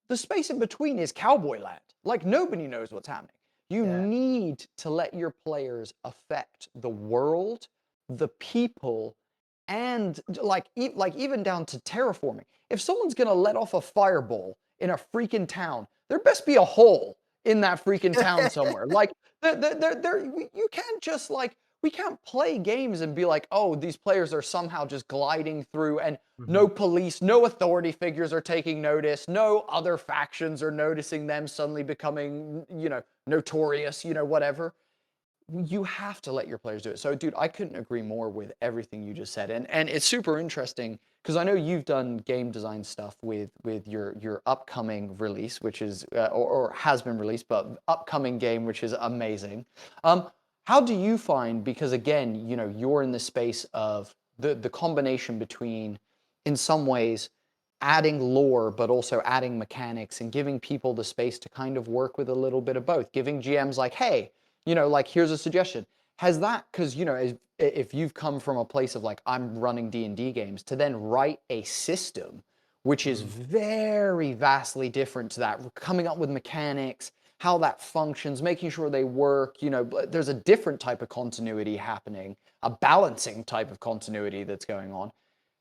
the space in between is cowboy land. Like nobody knows what's happening. You Yeah. need to let your players affect the world, the people, and like even down to terraforming. If someone's gonna let off a fireball in a freaking town. There best be a hole in that freaking town somewhere. Like, you can't just like, we can't play games and be like, oh, these players are somehow just gliding through and Hmm. no police, no authority figures are taking notice, no other factions are noticing them suddenly becoming, notorious, whatever. You have to let your players do it. So, dude, I couldn't agree more with everything you just said, and it's super interesting because I know you've done game design stuff with your upcoming release, which is or has been released, but upcoming game, which is amazing. How do you find? Because again, you're in the space of the combination between, in some ways, adding lore, but also adding mechanics and giving people the space to kind of work with a little bit of both, giving GMs like, hey, like, here's a suggestion. Has that, because, if you've come from a place of like, I'm running D&D games, to then write a system, which is Hmm. very vastly different to that, coming up with mechanics, how that functions, making sure they work, there's a different type of continuity happening, a balancing type of continuity that's going on.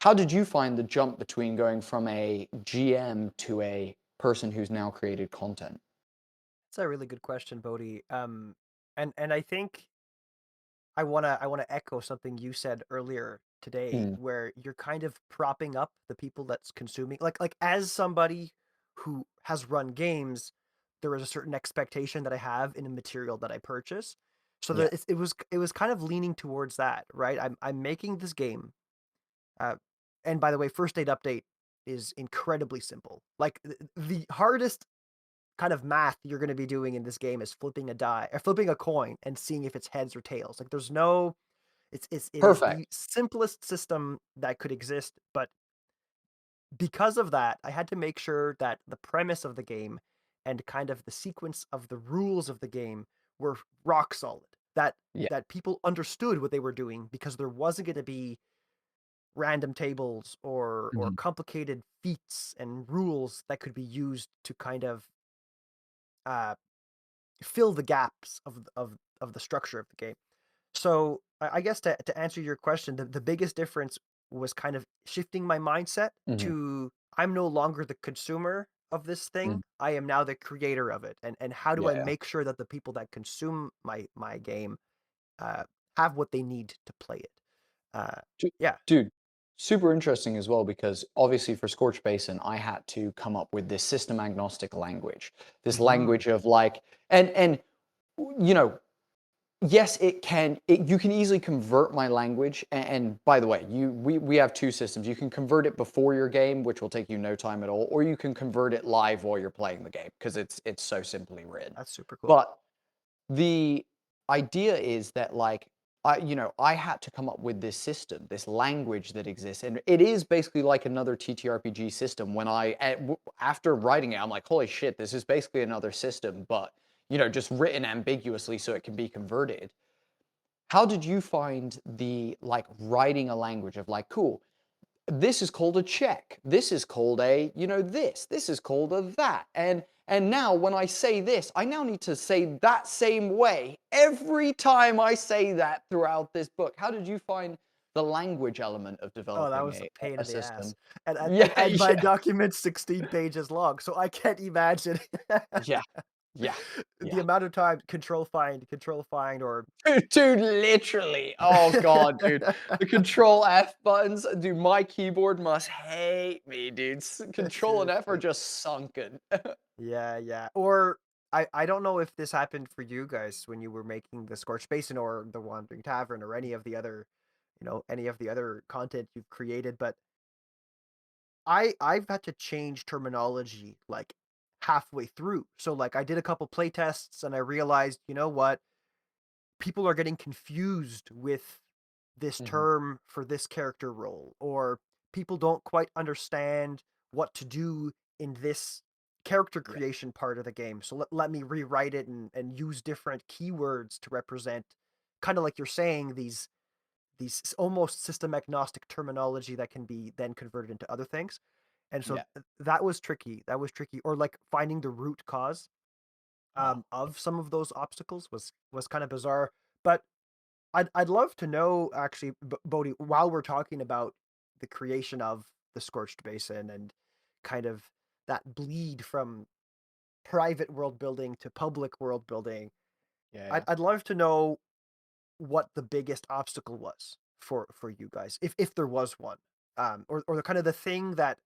How did you find the jump between going from a GM to a person who's now created content? That's a really good question, Bodhi. And I think I wanna echo something you said earlier today, Mm, where you're kind of propping up the people that's consuming. Like as somebody who has run games, there is a certain expectation that I have in a material that I purchase. So yeah. that it was kind of leaning towards that, right? I'm making this game. Uh, and by the way, first aid update is incredibly simple. Like the hardest kind of math you're going to be doing in this game is flipping a die or flipping a coin and seeing if it's heads or tails. Like there's no, it is Perfect. the simplest system that could exist, but because of that, I had to make sure that the premise of the game and kind of the sequence of the rules of the game were rock solid. That Yeah. that people understood what they were doing, because there wasn't going to be random tables or Mhm. complicated feats and rules that could be used to kind of uh, fill the gaps of the structure of the game. So I guess to answer your question, the biggest difference was kind of shifting my mindset Mhm. to, I'm no longer the consumer of this Mm. thing. I am now the creator of it. And how do Yeah, I yeah. make sure that the people that consume my game uh, have what they need to play it? Uh, Du yeah. Dude, super interesting as well because obviously for Scorched Basin, I had to come up with this system agnostic language. This Hmm. language of like, and you know, yes, you can easily convert my language. And by the way, we have two systems. You can convert it before your game, which will take you no time at all, or you can convert it live while you're playing the game because it's so simply written. That's super cool. But the idea is that like I had to come up with this system, this language that exists, and it is basically like another TTRPG system. When after writing it, I'm like, holy shit, this is basically another system, but just written ambiguously so it can be converted. How did you find the like writing a language of like, cool, this is called a check. This is called a, this is called a that. And now when I say this, I now need to say that same way every time I say that throughout this book. How did you find the language element of Oh, that developing was a pain a in the ass. system? And my Yeah, document's 16 pages long, so I can't imagine yeah, yeah, the yeah. amount of time control find, or Dude, literally. Oh god, dude. The control F buttons, dude, my keyboard must hate me, dude. Control and F are seriously. just sunken. Yeah, yeah. Or I don't know if this happened for you guys when you were making the Scorched Basin or the Wandering Tavern or any of the other, any of the other content you've created, but I've had to change terminology like halfway through. So like I did a couple play tests and I realized, you know what? People are getting confused with this Mhm. term for this character role, or people don't quite understand what to do in this character Yeah, creation part of the game. So let me rewrite it and use different keywords to represent, kind of like you're saying, these almost system agnostic terminology that can be then converted into other things. And so yeah. that was tricky. That was tricky. Or like finding the root cause Oh, of some of those obstacles was kind of bizarre. But I'd love to know actually, Bodhi, while we're talking about the creation of the Scorched Basin and kind of that bleed from private world building to public world building. Yeah. I'd love to know what the biggest obstacle was for you guys, if there was one, or the kind of the thing that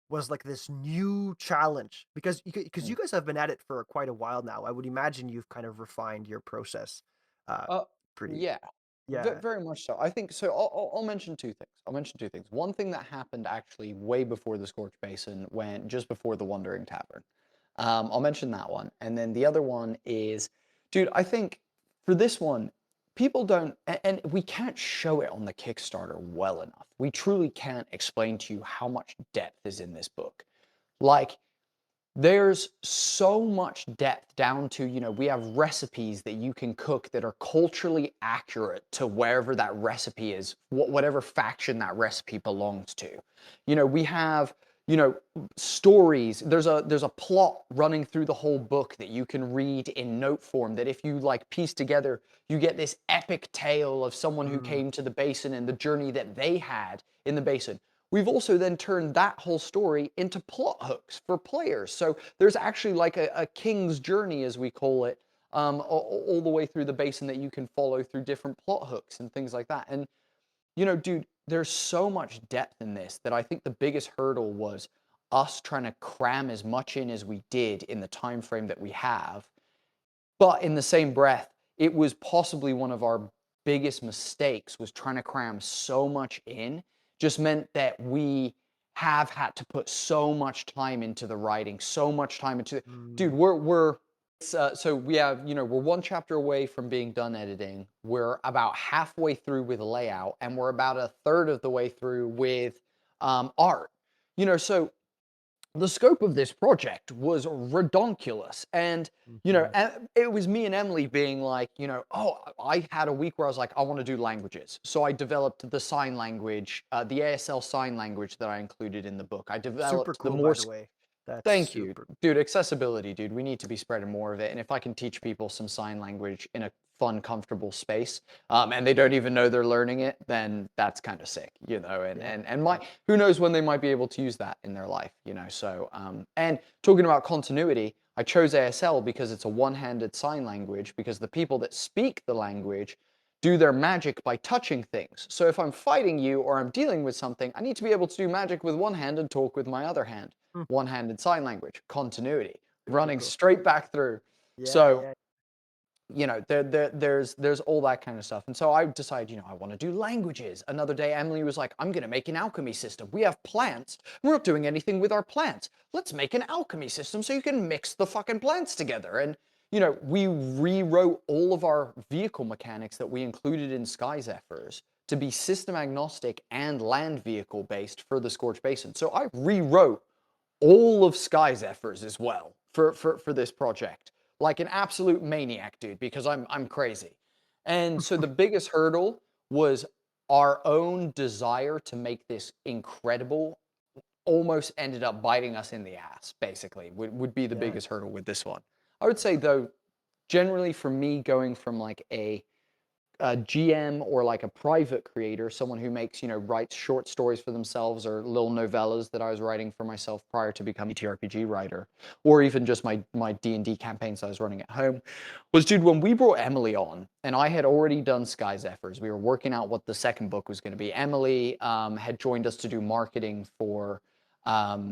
was like this new challenge, because you guys have been at it for quite a while now. I would imagine you've kind of refined your process, uh, Uh, pretty. yeah, Yeah. very much so. I think so. I'll mention two things. I'll mention two things. One thing that happened actually way before the Scorched Basin, when just before the Wandering Tavern. I'll mention that one, and then the other one is, dude. I think for this one, people don't, and we can't show it on the Kickstarter well enough. We truly can't explain to you how much depth is in this book. Like, there's so much depth down to, we have recipes that you can cook that are culturally accurate to wherever that recipe is, whatever faction that recipe belongs to. We have, stories. There's a plot running through the whole book that you can read in note form, that if you like piece together, you get this epic tale of someone who Mm. came to the basin and the journey that they had in the basin. We've also then turned that whole story into plot hooks for players. So there's actually like a king's journey, as we call it, all the way through the basin that you can follow through different plot hooks and things like that. And, dude, there's so much depth in this that I think the biggest hurdle was us trying to cram as much in as we did in the time frame that we have. But in the same breath, it was possibly one of our biggest mistakes, was trying to cram so much in. Just meant that we have had to put so much time into the writing, so much time into it. Dude, Mm. we're so we have, we're one chapter away from being done editing. We're about halfway through with layout, and we're about a third of the way through with art. So the scope of this project was redonkulous. And, Mhm. it was me and Emily being like, oh, I had a week where I was like, I want to do languages. So I developed the sign language, the ASL sign language that I included in the book. I Super developed the cool, by more the way. That's Thank you, super. dude. Accessibility, dude. We need to be spreading more of it. And if I can teach people some sign language in a fun, comfortable space, and they don't even know they're learning it, then that's kind of sick, And Yeah. my Yeah. who knows when they might be able to use that in their life, So, and talking about continuity, I chose ASL because it's a one-handed sign language. Because the people that speak the language do their magic by touching things. So if I'm fighting you or I'm dealing with something, I need to be able to do magic with one hand and talk with my other hand. Mm. One-handed sign language, continuity, Super running cool. straight back through. Yeah. So, Yeah. there's all that kind of stuff. And so I decided, I want to do languages. Another day, Emily was like, I'm going to make an alchemy system. We have plants. We're not doing anything with our plants. Let's make an alchemy system so you can mix the fucking plants together. And, we rewrote all of our vehicle mechanics that we included in Sky Zephyrs to be system agnostic and land vehicle based for the Scorched Basin. So I rewrote all of Sky Zephyrs as well for this project, like an absolute maniac, dude, because I'm crazy. And so the biggest hurdle was our own desire to make this incredible. Almost ended up biting us in the ass, basically, would be the Yeah. biggest hurdle with this one. I would say, though, generally for me, going from like a GM or like a private creator, someone who makes, writes short stories for themselves or little novellas that I was writing for myself prior to becoming a TTRPG writer, or even just my D&D campaigns I was running at home, was, dude, when we brought Emily on, and I had already done Sky Zephyrs, we were working out what the second book was going to be. Emily had joined us to do marketing for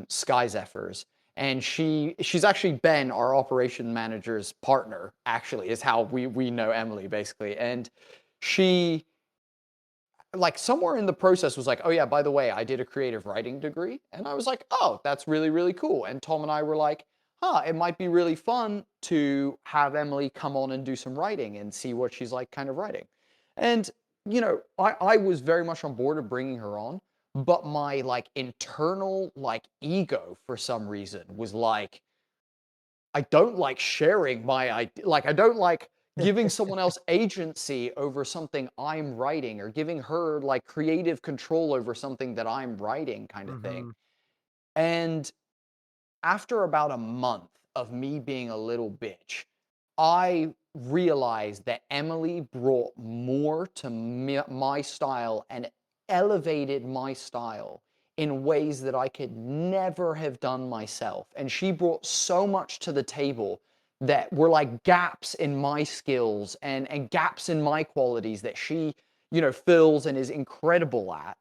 Sky Zephyrs. And she's actually been our operation manager's partner, actually, is how we know Emily, basically. And she, like, somewhere in the process was like, oh yeah, by the way, I did a creative writing degree. And I was like, oh, that's really, really cool. And Tom and I were like, it might be really fun to have Emily come on and do some writing and see what she's like kind of writing. And, I was very much on board of bringing her on, but my like internal like ego for some reason was like, I don't like sharing my idea. Like, I don't like giving someone else agency over something I'm writing, or giving her like creative control over something that I'm writing, kind of thing. Mm-hmm. And after about a month of me being a little bitch, I realized that Emily brought more to my style and elevated my style in ways that I could never have done myself. And she brought so much to the table that were like gaps in my skills and gaps in my qualities that she, fills and is incredible at.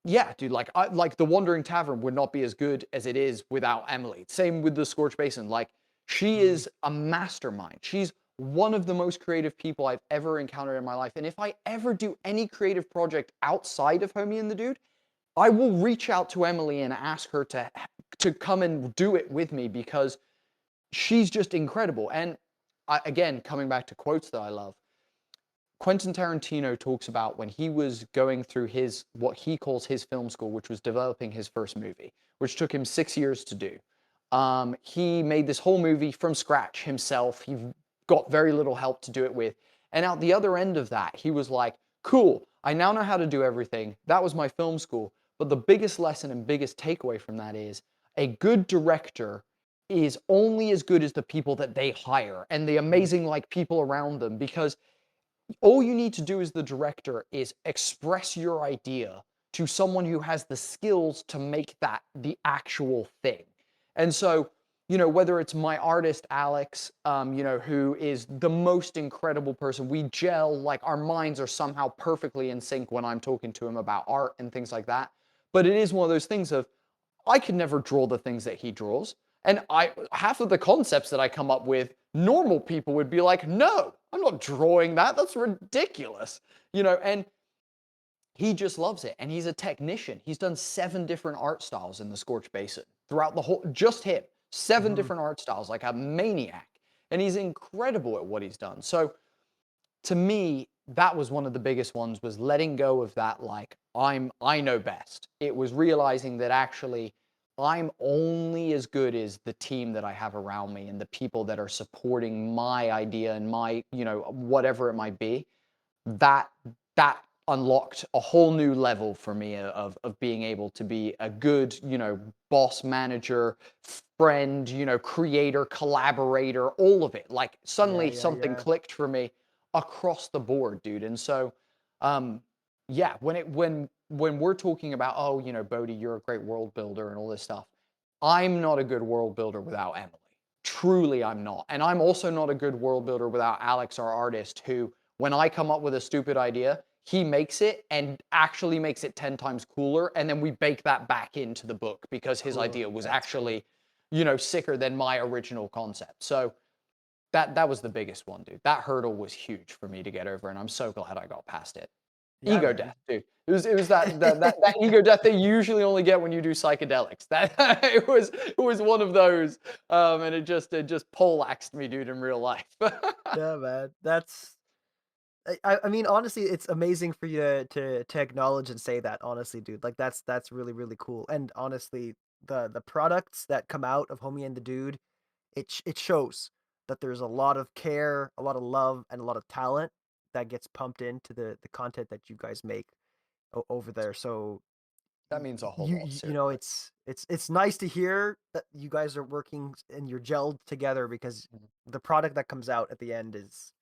Yeah, dude, like the Wandering Tavern would not be as good as it is without Emily. Same with the Scorched Basin. Like, she Mhm. is a mastermind. She's one of the most creative people I've ever encountered in my life. And if I ever do any creative project outside of Homie and the Dude, I will reach out to Emily and ask her to come and do it with me, because she's just incredible. And again, coming back to quotes that I love, Quentin Tarantino talks about when he was going through his, what he calls his film school, which was developing his first movie, which took him 6 years to do. He made this whole movie from scratch himself. He got very little help to do it with. And out the other end of that, he was like, cool, I now know how to do everything. That was my film school. But the biggest lesson and biggest takeaway from that is a good director is only as good as the people that they hire and the amazing like people around them, because all you need to do as the director is express your idea to someone who has the skills to make that the actual thing. And so, whether it's my artist, Alex, who is the most incredible person, we gel, like our minds are somehow perfectly in sync when I'm talking to him about art and things like that. But it is one of those things of, I could never draw the things that he draws. And half of the concepts that I come up with, normal people would be like, no, I'm not drawing that. That's ridiculous. And he just loves it. And he's a technician. He's done 7 different art styles in the Scorched Basin throughout the whole, just him, 7 Mhm. different art styles, like a maniac. And he's incredible at what he's done. So to me, that was one of the biggest ones, was letting go of that, like, I know best. It was realizing that actually I'm only as good as the team that I have around me and the people that are supporting my idea and my, whatever it might be. That unlocked a whole new level for me of being able to be a good, boss, manager, friend, creator, collaborator, all of it. Like, Yeah, suddenly yeah, something yeah. clicked for me across the board, dude. And so, yeah, when we're talking about, oh, Bodhi, you're a great world builder and all this stuff, I'm not a good world builder without Emily. Truly, I'm not. And I'm also not a good world builder without Alex, our artist, who, when I come up with a stupid idea, he makes it and actually makes it 10 times cooler. And then we bake that back into the book because his Cool. idea was That's cool. actually, sicker than my original concept. So that was the biggest one, dude. That hurdle was huge for me to get over, and I'm so glad I got past it. Yeah, Ego man. death, dude. It was that ego death that you usually only get when you do psychedelics. That it was one of those, and it just poleaxed me, dude, in real life. Yeah, man. That's I mean, honestly, it's amazing for you to acknowledge and say that, honestly, dude. Like that's really, really cool. And honestly, the products that come out of Homie and the Dude, it shows that there's a lot of care, a lot of love, and a lot of talent that gets pumped into the content that you guys make over there. So That means a whole you lot, you know seriously. it's nice to hear that you guys are working and you're gelled together, because Mhm. the product that comes out at the end is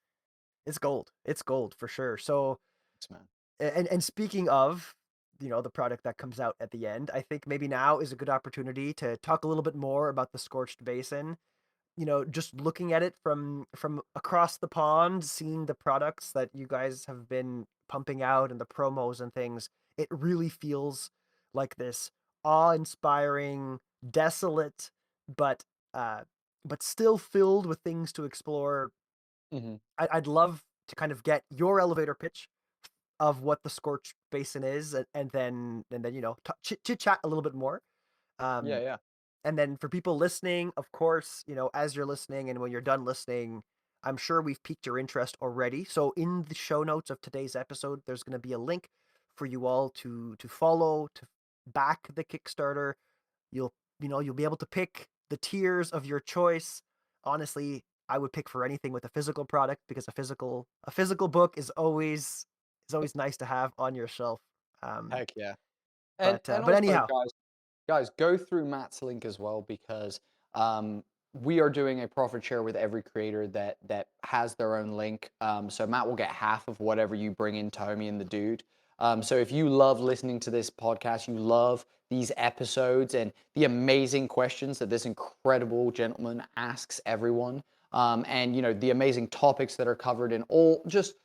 it's gold. It's gold for sure. So Thanks, man. and speaking of, the product that comes out at the end, I think maybe now is a good opportunity to talk a little bit more about the Scorched Basin. Just looking at it from across the pond, seeing the products that you guys have been pumping out and the promos and things, it really feels like this awe-inspiring, desolate, but uh but still filled with things to explore. Mhm. I'd love to kind of get your elevator pitch of what the Scorch Basin is, and then chit chat a little bit more. Yeah, Um, yeah. and then for people listening, of course, as you're listening and when you're done listening, I'm sure we've piqued your interest already. So in the show notes of today's episode, there's going to be a link for you all to follow, to back the Kickstarter. You'll be able to pick the tiers of your choice. Honestly, I would pick for anything with a physical product, because a physical book is always nice to have on your shelf. Um, Heck yeah. And but uh, and but also, anyhow, guys, go through Matt's link as well, because we are doing a profit share with every creator that has their own link. So Matt will get half of whatever you bring into Homie and the Dude. So if you love listening to this podcast, you love these episodes and the amazing questions that this incredible gentleman asks everyone, and the amazing topics that are covered in all, just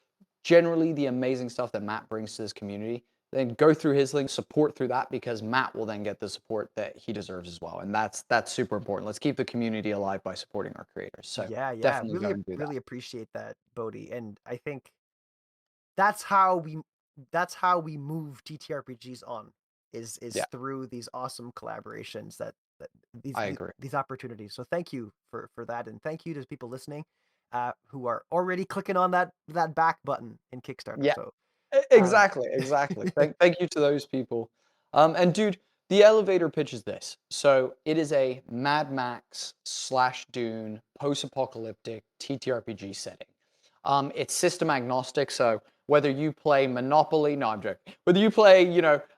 generally the amazing stuff that Matt brings to this community, then go through his link, support through that, because Matt will then get the support that he deserves as well. And that's super important. Let's keep the community alive by supporting our creators. So Yeah, definitely go really and do that. really appreciate that, Bodhi. And I think that's how we that's how we move TTRPGs on, is Yeah, through these awesome collaborations, that I agree. these opportunities. So thank you for that, and thank you to people listening, who are already clicking on that back button in Kickstarter. Yeah, So um exactly, exactly. Thank you to those people. And dude, the elevator pitch is this. So it is a Mad Max slash Dune post-apocalyptic TTRPG setting. It's system agnostic, so whether you play Monopoly, no, I'm joking. Whether you play,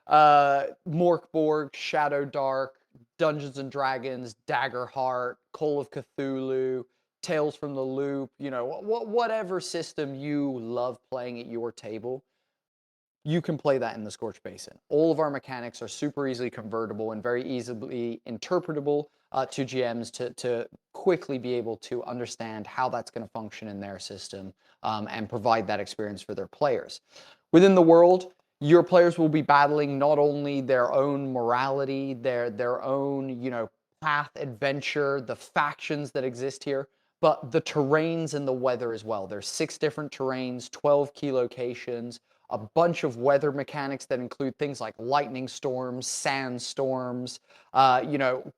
Morkborg, Shadow Dark, Dungeons and Dragons, Daggerheart, Call of Cthulhu, Tales from the Loop, whatever system you love playing at your table, you can play that in the Scorched Basin. All of our mechanics are super easily convertible and very easily interpretable to GMs to quickly be able to understand how that's going to function in their system, and provide that experience for their players. Within the world, your players will be battling not only their own morality, their own, path, adventure, the factions that exist here, but the terrains and the weather as well. There's 6 different terrains, 12 key locations, a bunch of weather mechanics that include things like lightning storms, sandstorms,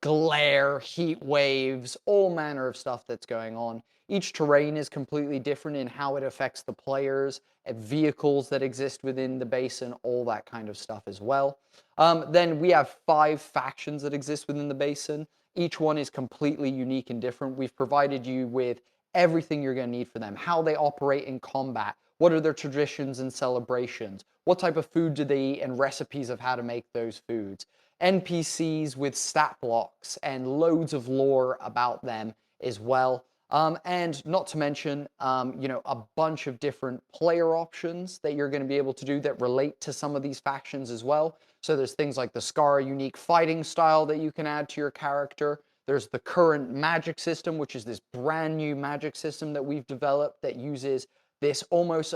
glare, heat waves, all manner of stuff that's going on. Each terrain is completely different in how it affects the players, vehicles that exist within the basin, all that kind of stuff as well. Then we have 5 factions that exist within the basin. Each one is completely unique and different. We've provided you with everything you're going to need for them, how they operate in combat, what are their traditions and celebrations, what type of food do they eat, and recipes of how to make those foods. NPCs with stat blocks and loads of lore about them as well. And not to mention, a bunch of different player options that you're going to be able to do that relate to some of these factions as well. So there's things like the Scar unique fighting style that you can add to your character. There's the current magic system, which is this brand new magic system that we've developed that uses this almost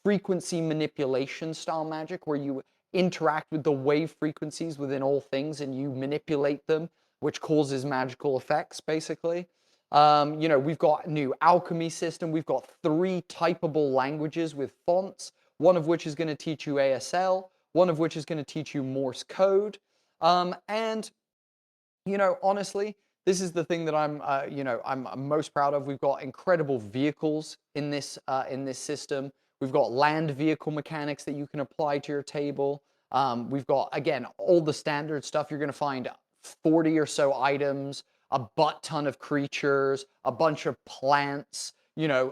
frequency manipulation style magic where you interact with the wave frequencies within all things and you manipulate them, which causes magical effects, basically. We've got a new alchemy system. We've got 3 typable languages with fonts, one of which is going to teach you ASL, one of which is going to teach you Morse code. And honestly, this is the thing that I'm most proud of. We've got incredible vehicles in this system. We've got land vehicle mechanics that you can apply to your table. We've got, again, all the standard stuff. You're going to find 40 or so items, a butt ton of creatures, a bunch of plants.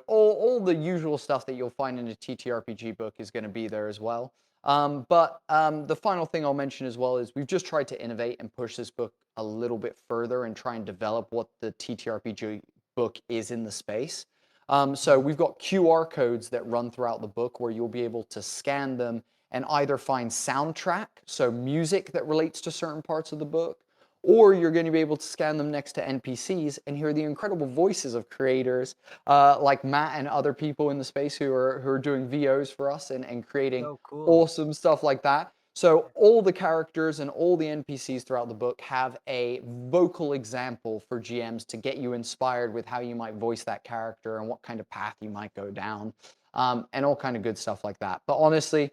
All the usual stuff that you'll find in a TTRPG book is going to be there as well. But the final thing I'll mention as well is we've just tried to innovate and push this book a little bit further and try and develop what the TTRPG book is in the space. So we've got QR codes that run throughout the book where you'll be able to scan them and either find soundtrack, so music that relates to certain parts of the book, or you're going to be able to scan them next to NPCs and hear the incredible voices of creators like Matt and other people in the space who are doing VOs for us and creating so cool. awesome stuff like that. So all the characters and all the NPCs throughout the book have a vocal example for GMs to get you inspired with how you might voice that character and what kind of path you might go down, and all kind of good stuff like that. But honestly,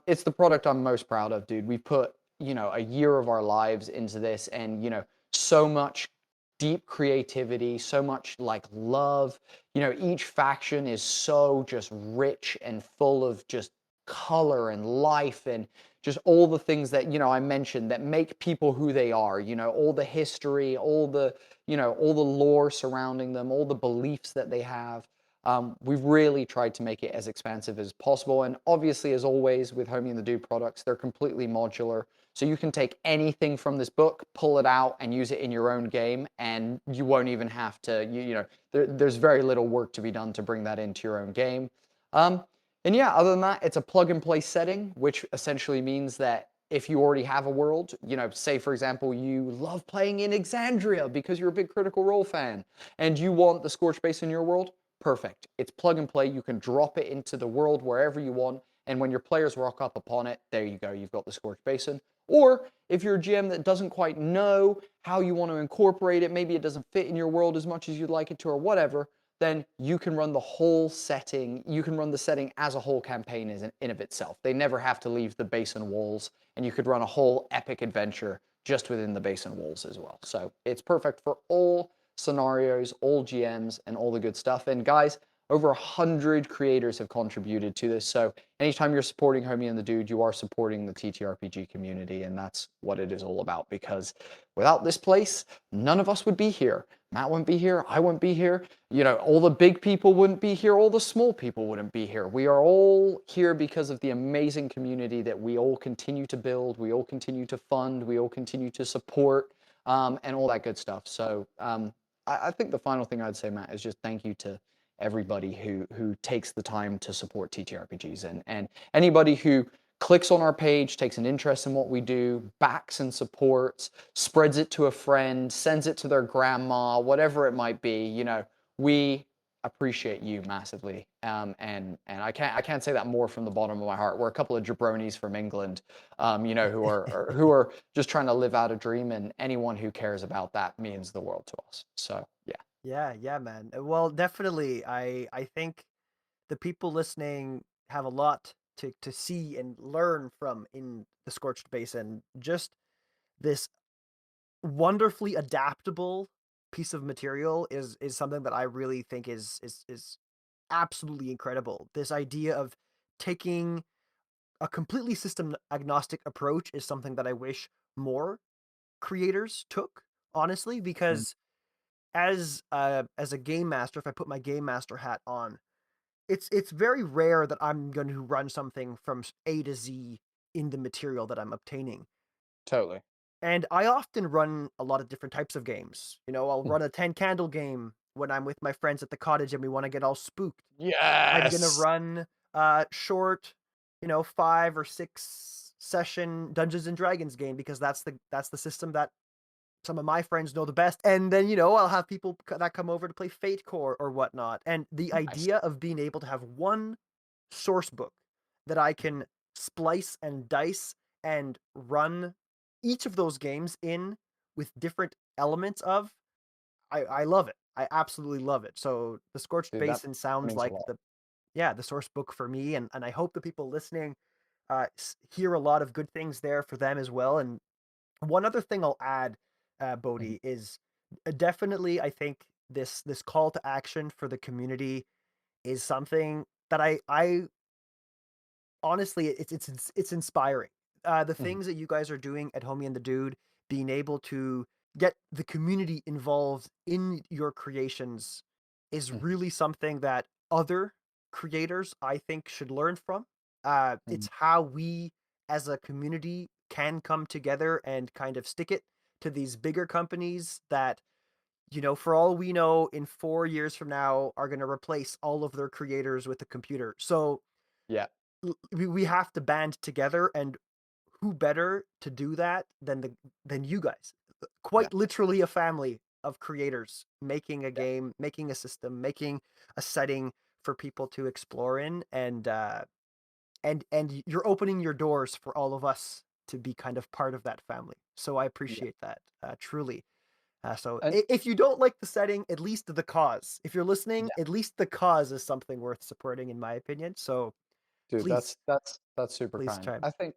it's the product I'm most proud of, dude. We put, a year of our lives into this and, so much deep creativity, so much like love. Each faction is so just rich and full of just color and life and just all the things that I mentioned that make people who they are, all the history, all the lore surrounding them, all the beliefs that they have. We've really tried to make it as expansive as possible, and obviously, as always with Homie and the Dude products, they're completely modular, so you can take anything from this book, pull it out and use it in your own game, and you won't even have to there's very little work to be done to bring that into your own game. And yeah, other than that, it's a plug and play setting, which essentially means that if you already have a world, say for example, you love playing in Exandria because you're a big Critical Role fan and you want the Scorched Basin in your world, perfect. It's plug and play. You can drop it into the world wherever you want. And when your players rock up upon it, there you go. You've got the Scorched Basin. Or if you're a GM that doesn't quite know how you want to incorporate it, maybe it doesn't fit in your world as much as you'd like it to or whatever, then you can run the whole setting. You can run the setting as a whole campaign in of itself. They never have to leave the Basin walls, and you could run a whole epic adventure just within the Basin walls as well. So it's perfect for all scenarios, all GMs, and all the good stuff. And guys, over 100 creators have contributed to this. So anytime you're supporting Homie and the Dude, you are supporting the TTRPG community, and that's what it is all about. Because without this place, none of us would be here. Matt wouldn't be here. I wouldn't be here. All the big people wouldn't be here. All the small people wouldn't be here. We are all here because of the amazing community that we all continue to build. We all continue to fund. We all continue to support, and all that good stuff. So I think the final thing I'd say, Matt, is just thank you to everybody who takes the time to support TTRPGs, and anybody who clicks on our page, takes an interest in what we do, backs and supports, spreads it to a friend, sends it to their grandma, whatever it might be. We appreciate you massively, and I can't say that more from the bottom of my heart. We're a couple of jabronis from England, who are just trying to live out a dream, and anyone who cares about that means the world to us. So yeah. Yeah, man. Well, definitely. I think the people listening have a lot to see and learn from in the Scorched Basin. Just this wonderfully adaptable piece of material is something that I really think is absolutely incredible. This idea of taking a completely system agnostic approach is something that I wish more creators took, honestly, Mm. because as a game master, if I put my game master hat on, it's very rare that I'm going to run something from A to Z in the material that I'm obtaining. Totally. And I often run a lot of different types of games. I'll Mm. run a 10 candle game when I'm with my friends at the cottage and we want to get all spooked. I'm going to Yes. run short, 5 or 6 session Dungeons and Dragons game because that's the system that some of my friends know the best. And then, I'll have people that come over to play Fate Core or whatnot. And the Nice. idea of being able to have one source book that I can splice and dice and run each of those games in with different elements of, I love it. I absolutely love it. So the Scorched Dude, that Basin sounds means a like lot. the source book for me. And I hope the people listening hear a lot of good things there for them as well. And one other thing I'll add, Mhm. Bodhi, is definitely I think this call to action for the community is something that I honestly it's inspiring. The Mhm. things that you guys are doing at Homie and the Dude, being able to get the community involved in your creations is Mhm. really something that other creators I think should learn from. It's Mhm. how we as a community can come together and kind of stick it to these bigger companies that, for all we know, in 4 years from now are going to replace all of their creators with a computer. So Yeah. we have to band together, and who better to do that than you guys? Yeah. Quite literally a family of creators making a game, making a system, making a setting for people to explore in, and you're opening your doors for all of us to be kind of part of that family. So I Yeah. appreciate that, truly. So And if you don't like the setting, at least the cause. If you're listening, yeah, at least the cause is something worth supporting, in my opinion. So dude, please, that's super please kind. chime.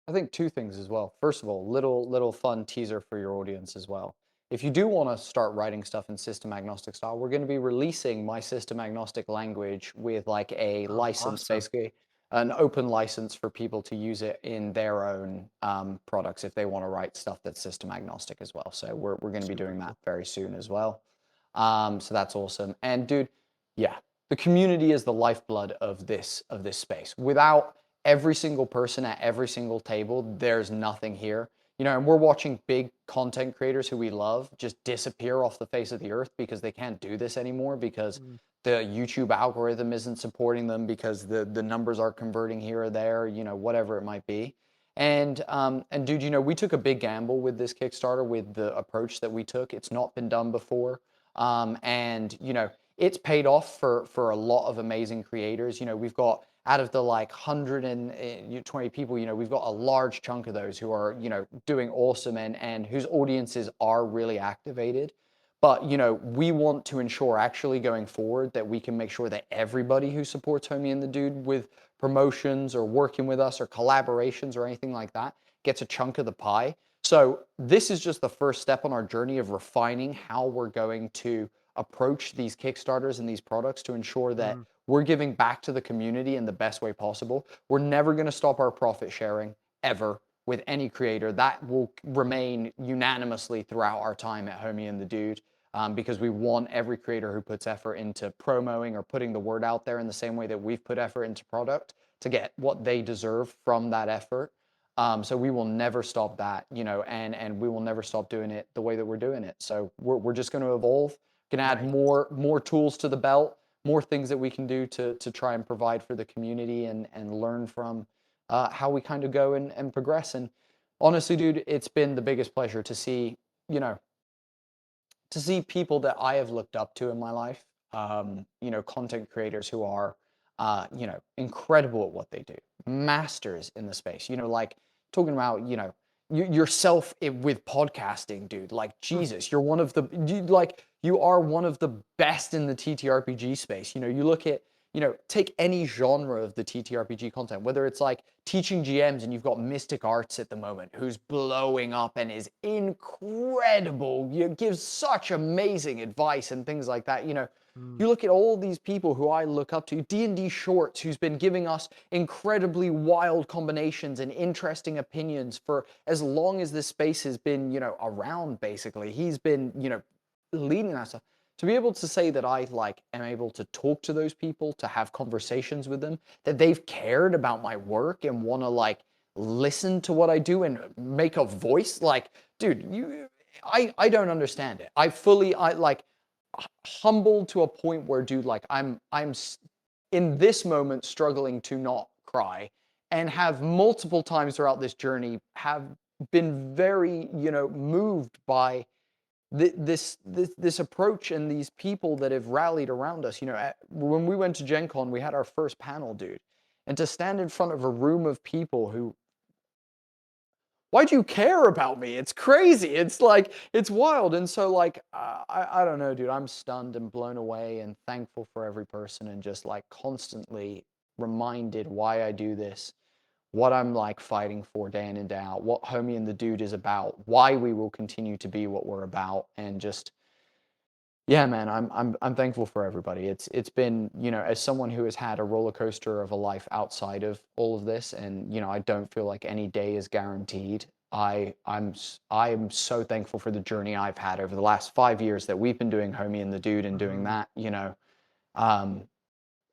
I think two things as well. First of all, little fun teaser for your audience as well. If you do want to start writing stuff in system agnostic style, we're going to be releasing my system agnostic language with like a Oh, license, awesome. basically an open license for people to use it in their own products if they want to write stuff that's system agnostic as well. So we're going to be Super doing that cool. very soon as well. So that's awesome. And dude, yeah, the community is the lifeblood of this space. Without every single person at every single table, there's nothing here. And we're watching big content creators who we love just disappear off the face of the earth because they can't do this anymore because Mm. the YouTube algorithm isn't supporting them because the numbers are converting here or there, you know, whatever it might be. And dude, you know, we took a big gamble with this Kickstarter with the approach that we took. It's not been done before. And you know, it's paid off for a lot of amazing creators. You know, we've got out of the like 120 people, you know, we've got a large chunk of those who are, you know, doing awesome and whose audiences are really activated. But, you know, we want to ensure actually going forward that we can make sure that everybody who supports Homie and the Dude with promotions or working with us or collaborations or anything like that gets a chunk of the pie. So this is just the first step on our journey of refining how we're going to approach these Kickstarters and these products to ensure that Mm. we're giving back to the community in the best way possible. We're never going to stop our profit sharing ever with any creator. That will remain unanimously throughout our time at Homie and the Dude. Because we want every creator who puts effort into promoting or putting the word out there in the same way that we've put effort into product to get what they deserve from that effort. So we will never stop that, you know, and we will never stop doing it the way that we're doing it. So we're just going to evolve, can add Nice. more tools to the belt, more things that we can do to try and provide for the community and learn from how we kind of go and progress. And honestly, dude, it's been the biggest pleasure to see, you know, to see people that I have looked up to in my life, you know, content creators who are, you know, incredible at what they do, masters in the space, you know, like talking about, you know, yourself with podcasting, dude, like Jesus, you're one of the, you are one of the best in the TTRPG space. You know, you look at, you know, take any genre of the TTRPG content, whether it's like teaching GMs and you've got Mystic Arts at the moment, who's blowing up and is incredible. You gives such amazing advice and things like that. You know, Mm. you look at all these people who I look up to, D&D Shorts, who's been giving us incredibly wild combinations and interesting opinions for as long as this space has been, you know, around basically. He's been, you know, leading that stuff to be able to say that I like am able to talk to those people, to have conversations with them, that they've cared about my work and want to like listen to what I do and make a voice. Like, dude, I don't understand it. I like humbled to a point where, dude, like I'm in this moment struggling to not cry and have multiple times throughout this journey have been very, you know, moved by this approach and these people that have rallied around us. You know, when we went to Gen Con, we had our first panel, dude. And to stand in front of a room of people who, why do you care about me? It's crazy. It's like, it's wild. And so like, I don't know, dude, I'm stunned and blown away and thankful for every person and just like constantly reminded why I do this, what I'm like fighting for day in and day out, what Homie and the Dude is about, why we will continue to be what we're about, and just yeah, man, I'm thankful for everybody. It's been, you know, as someone who has had a roller coaster of a life outside of all of this, and you know, I don't feel like any day is guaranteed. I'm so thankful for the journey I've had over the last 5 years that we've been doing Homie and the Dude and doing Mm-hmm. that. You know, um,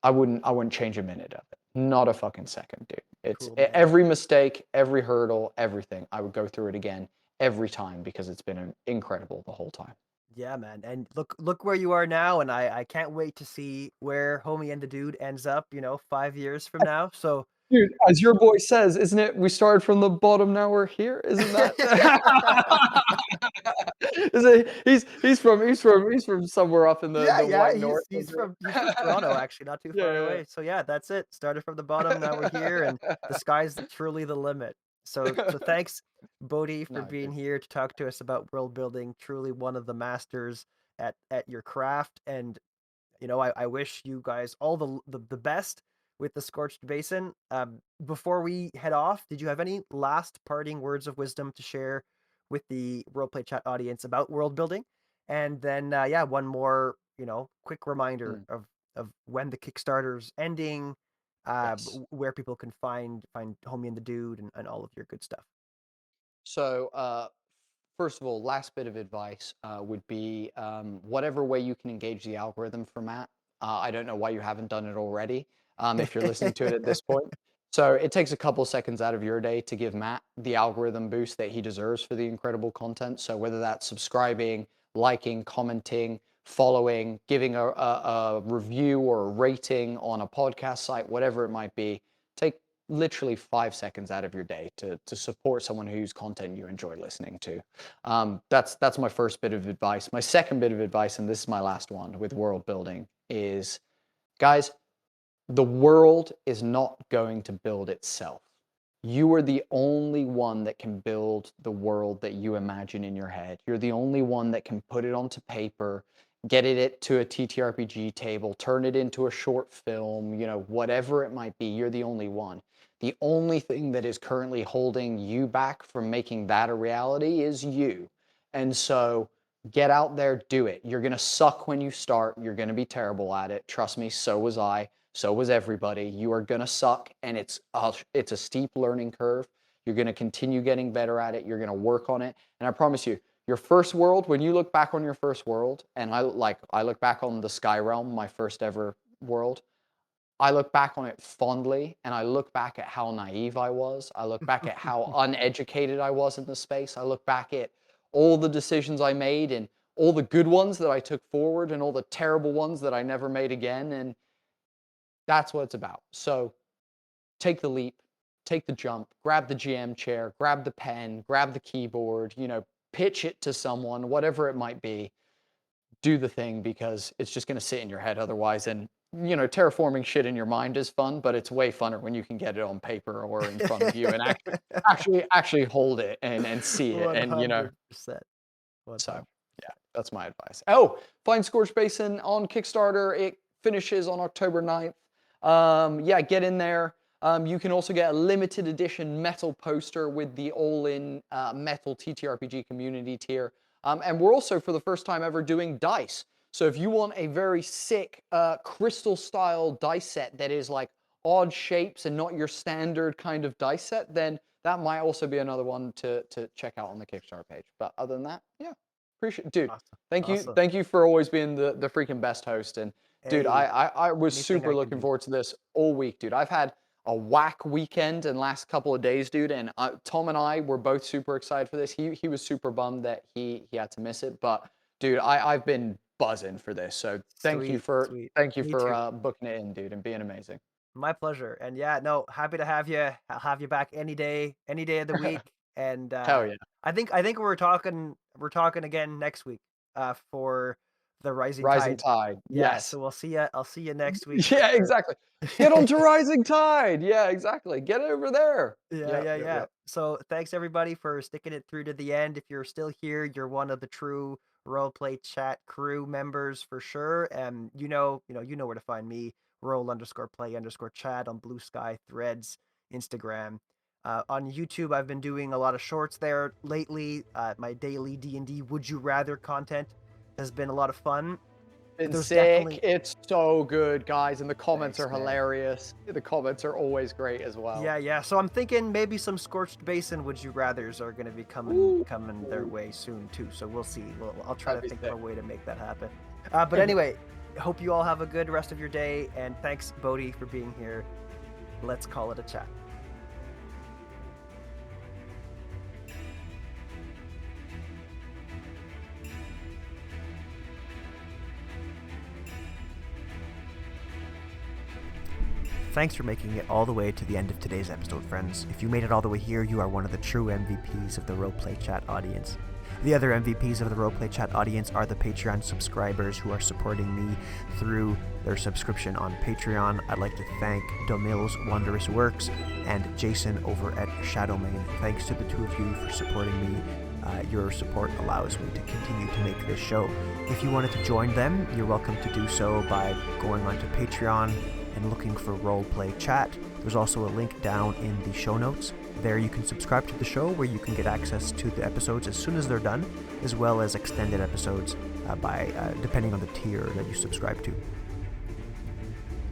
I wouldn't change a minute of it. Not a fucking second, dude. It's Cool, man. every mistake, every hurdle, everything. I would go through it again every time because it's been incredible the whole time. Yeah, man. And look where you are now, and I can't wait to see where Homie and the Dude ends up, 5 years from now. So Dude, as your boy says, isn't it? We started from the bottom, now we're here. Isn't that? Is it? He's from somewhere up in yeah, the yeah, white he's north. he's from he's from Toronto, actually, not too far Yeah, away. So yeah, that's it. Started from the bottom, now we're here, and the sky's truly the limit. So yeah. thanks, Bodhi, for No, being dude. here to talk to us about world building. Truly one of the masters at your craft, and I wish you guys all the best with the Scorched Basin. Before we head off, did you have any last parting words of wisdom to share with the roleplay chat audience about world building? And then, yeah, one more, quick reminder Mm, of when the Kickstarter's ending, yes. where people can find Homie and the Dude and all of your good stuff. So, first of all, last bit of advice would be whatever way you can engage the algorithm for Matt. I don't know why you haven't done it already if you're listening to it at this point. So it takes a couple seconds out of your day to give Matt the algorithm boost that he deserves for the incredible content. So whether that's subscribing, liking, commenting, following, giving a review or a rating on a podcast site, whatever it might be. Take literally 5 seconds out of your day to support someone whose content you enjoy listening to. That's my first bit of advice. My second bit of advice, and this is my last one with world building, is, guys, the world is not going to build itself. You are the only one that can build the world that you imagine in your head. You're the only one that can put it onto paper, get it to a TTRPG table, turn it into a short film, whatever it might be. You're the only one. The only thing that is currently holding you back from making that a reality is you. And so get out there, do it. You're going to suck when you start. You're going to be terrible at it. Trust me, so was I. So was everybody. You are going to suck, and it's a steep learning curve. You're going to continue getting better at it. You're going to work on it. And I promise you, your first world, when you look back on your first world, and I look back on the Sky Realm, my first ever world, I look back on it fondly, and I look back at how naive I was. I look back at how uneducated I was in the space. I look back at all the decisions I made and all the good ones that I took forward and all the terrible ones that I never made again. And that's what it's about. So take the leap, take the jump, grab the GM chair, grab the pen, grab the keyboard, pitch it to someone, whatever it might be. Do the thing, because it's just going to sit in your head otherwise. And terraforming shit in your mind is fun, but it's way funner when you can get it on paper or in front of you and actually hold it and see it. 100%. So yeah, that's my advice. Oh, find Scorched Basin on Kickstarter. It finishes on October 9th. Yeah, get in there. You can also get a limited edition metal poster with the all-in metal TTRPG community tier. And we're also, for the first time ever, doing dice. So if you want a very sick crystal-style dice set that is like odd shapes and not your standard kind of dice set, then that might also be another one to check out on the Kickstarter page. But other than that, yeah, appreciate it. Dude, awesome. Thank you for always being the freaking best host. And dude, Hey, I was super looking forward to this all week, dude. I've had a whack weekend and last couple of days, dude. And Tom and I were both super excited for this. He was super bummed that he had to miss it. But dude, I've been buzzing for this. So thank you for booking it in, dude, and being amazing. My pleasure. And yeah, no, happy to have you. I'll have you back any day of the week. And hell yeah. I think we're talking again next week for the Rising Tide. Yeah, yes. So I'll see you next week. Yeah, exactly. Get on to Rising Tide. Yeah, exactly. Get over there. Yeah. So thanks everybody for sticking it through to the end. If you're still here, you're one of the true Roleplay Chat crew members for sure. And you know where to find me. Roll_play_chat on Bluesky, Threads, Instagram. On YouTube, I've been doing a lot of shorts there lately. My daily D&D Would You Rather content has been a lot of fun. It's sick. It's so good, guys, and the comments are hilarious. The comments are always great as well. Yeah. So I'm thinking maybe some Scorched Basin Would You Rathers are going to be coming their way soon too. So we'll see. I'll try to think of a way to make that happen. But anyway, hope you all have a good rest of your day, and thanks, Bodhi, for being here. Let's call it a chat. Thanks for making it all the way to the end of today's episode, friends. If you made it all the way here, you are one of the true MVPs of the Roleplay Chat audience. The other MVPs of the Roleplay Chat audience are the Patreon subscribers who are supporting me through their subscription on Patreon. I'd like to thank Domil's Wondrous Works and Jason over at Shadowmane. Thanks to the two of you for supporting me. Your support allows me to continue to make this show. If you wanted to join them, you're welcome to do so by going onto Patreon and looking for Roleplay Chat. There's also a link down in the show notes. There you can subscribe to the show, where you can get access to the episodes as soon as they're done, as well as extended episodes depending on the tier that you subscribe to.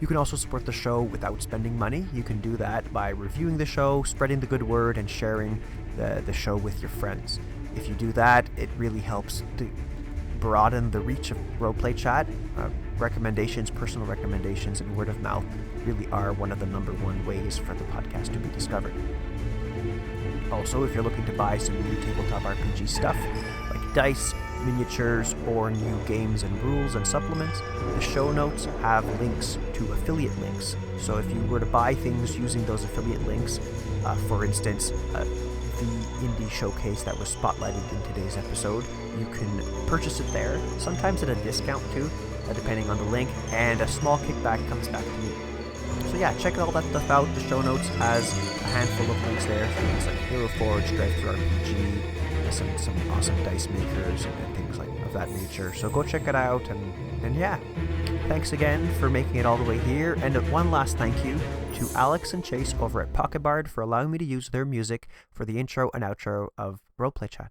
You can also support the show without spending money. You can do that by reviewing the show, spreading the good word, and sharing the show with your friends. If you do that, it really helps to broaden the reach of Roleplay Chat. Personal recommendations, and word of mouth really are one of the number one ways for the podcast to be discovered. Also, if you're looking to buy some new tabletop RPG stuff, like dice, miniatures, or new games and rules and supplements, the show notes have links to affiliate links. So if you were to buy things using those affiliate links, for instance, the indie showcase that was spotlighted in today's episode, you can purchase it there, sometimes at a discount too, depending on the link, and a small kickback comes back to me. So yeah, check all that stuff out. The show notes has a handful of links there, things like Hero Forge, TTRPG, some awesome dice makers and things like of that nature. So go check it out, and yeah, thanks again for making it all the way here. And one last thank you to Alex and Chase over at Pocket Bard for allowing me to use their music for the intro and outro of Roleplay Chat.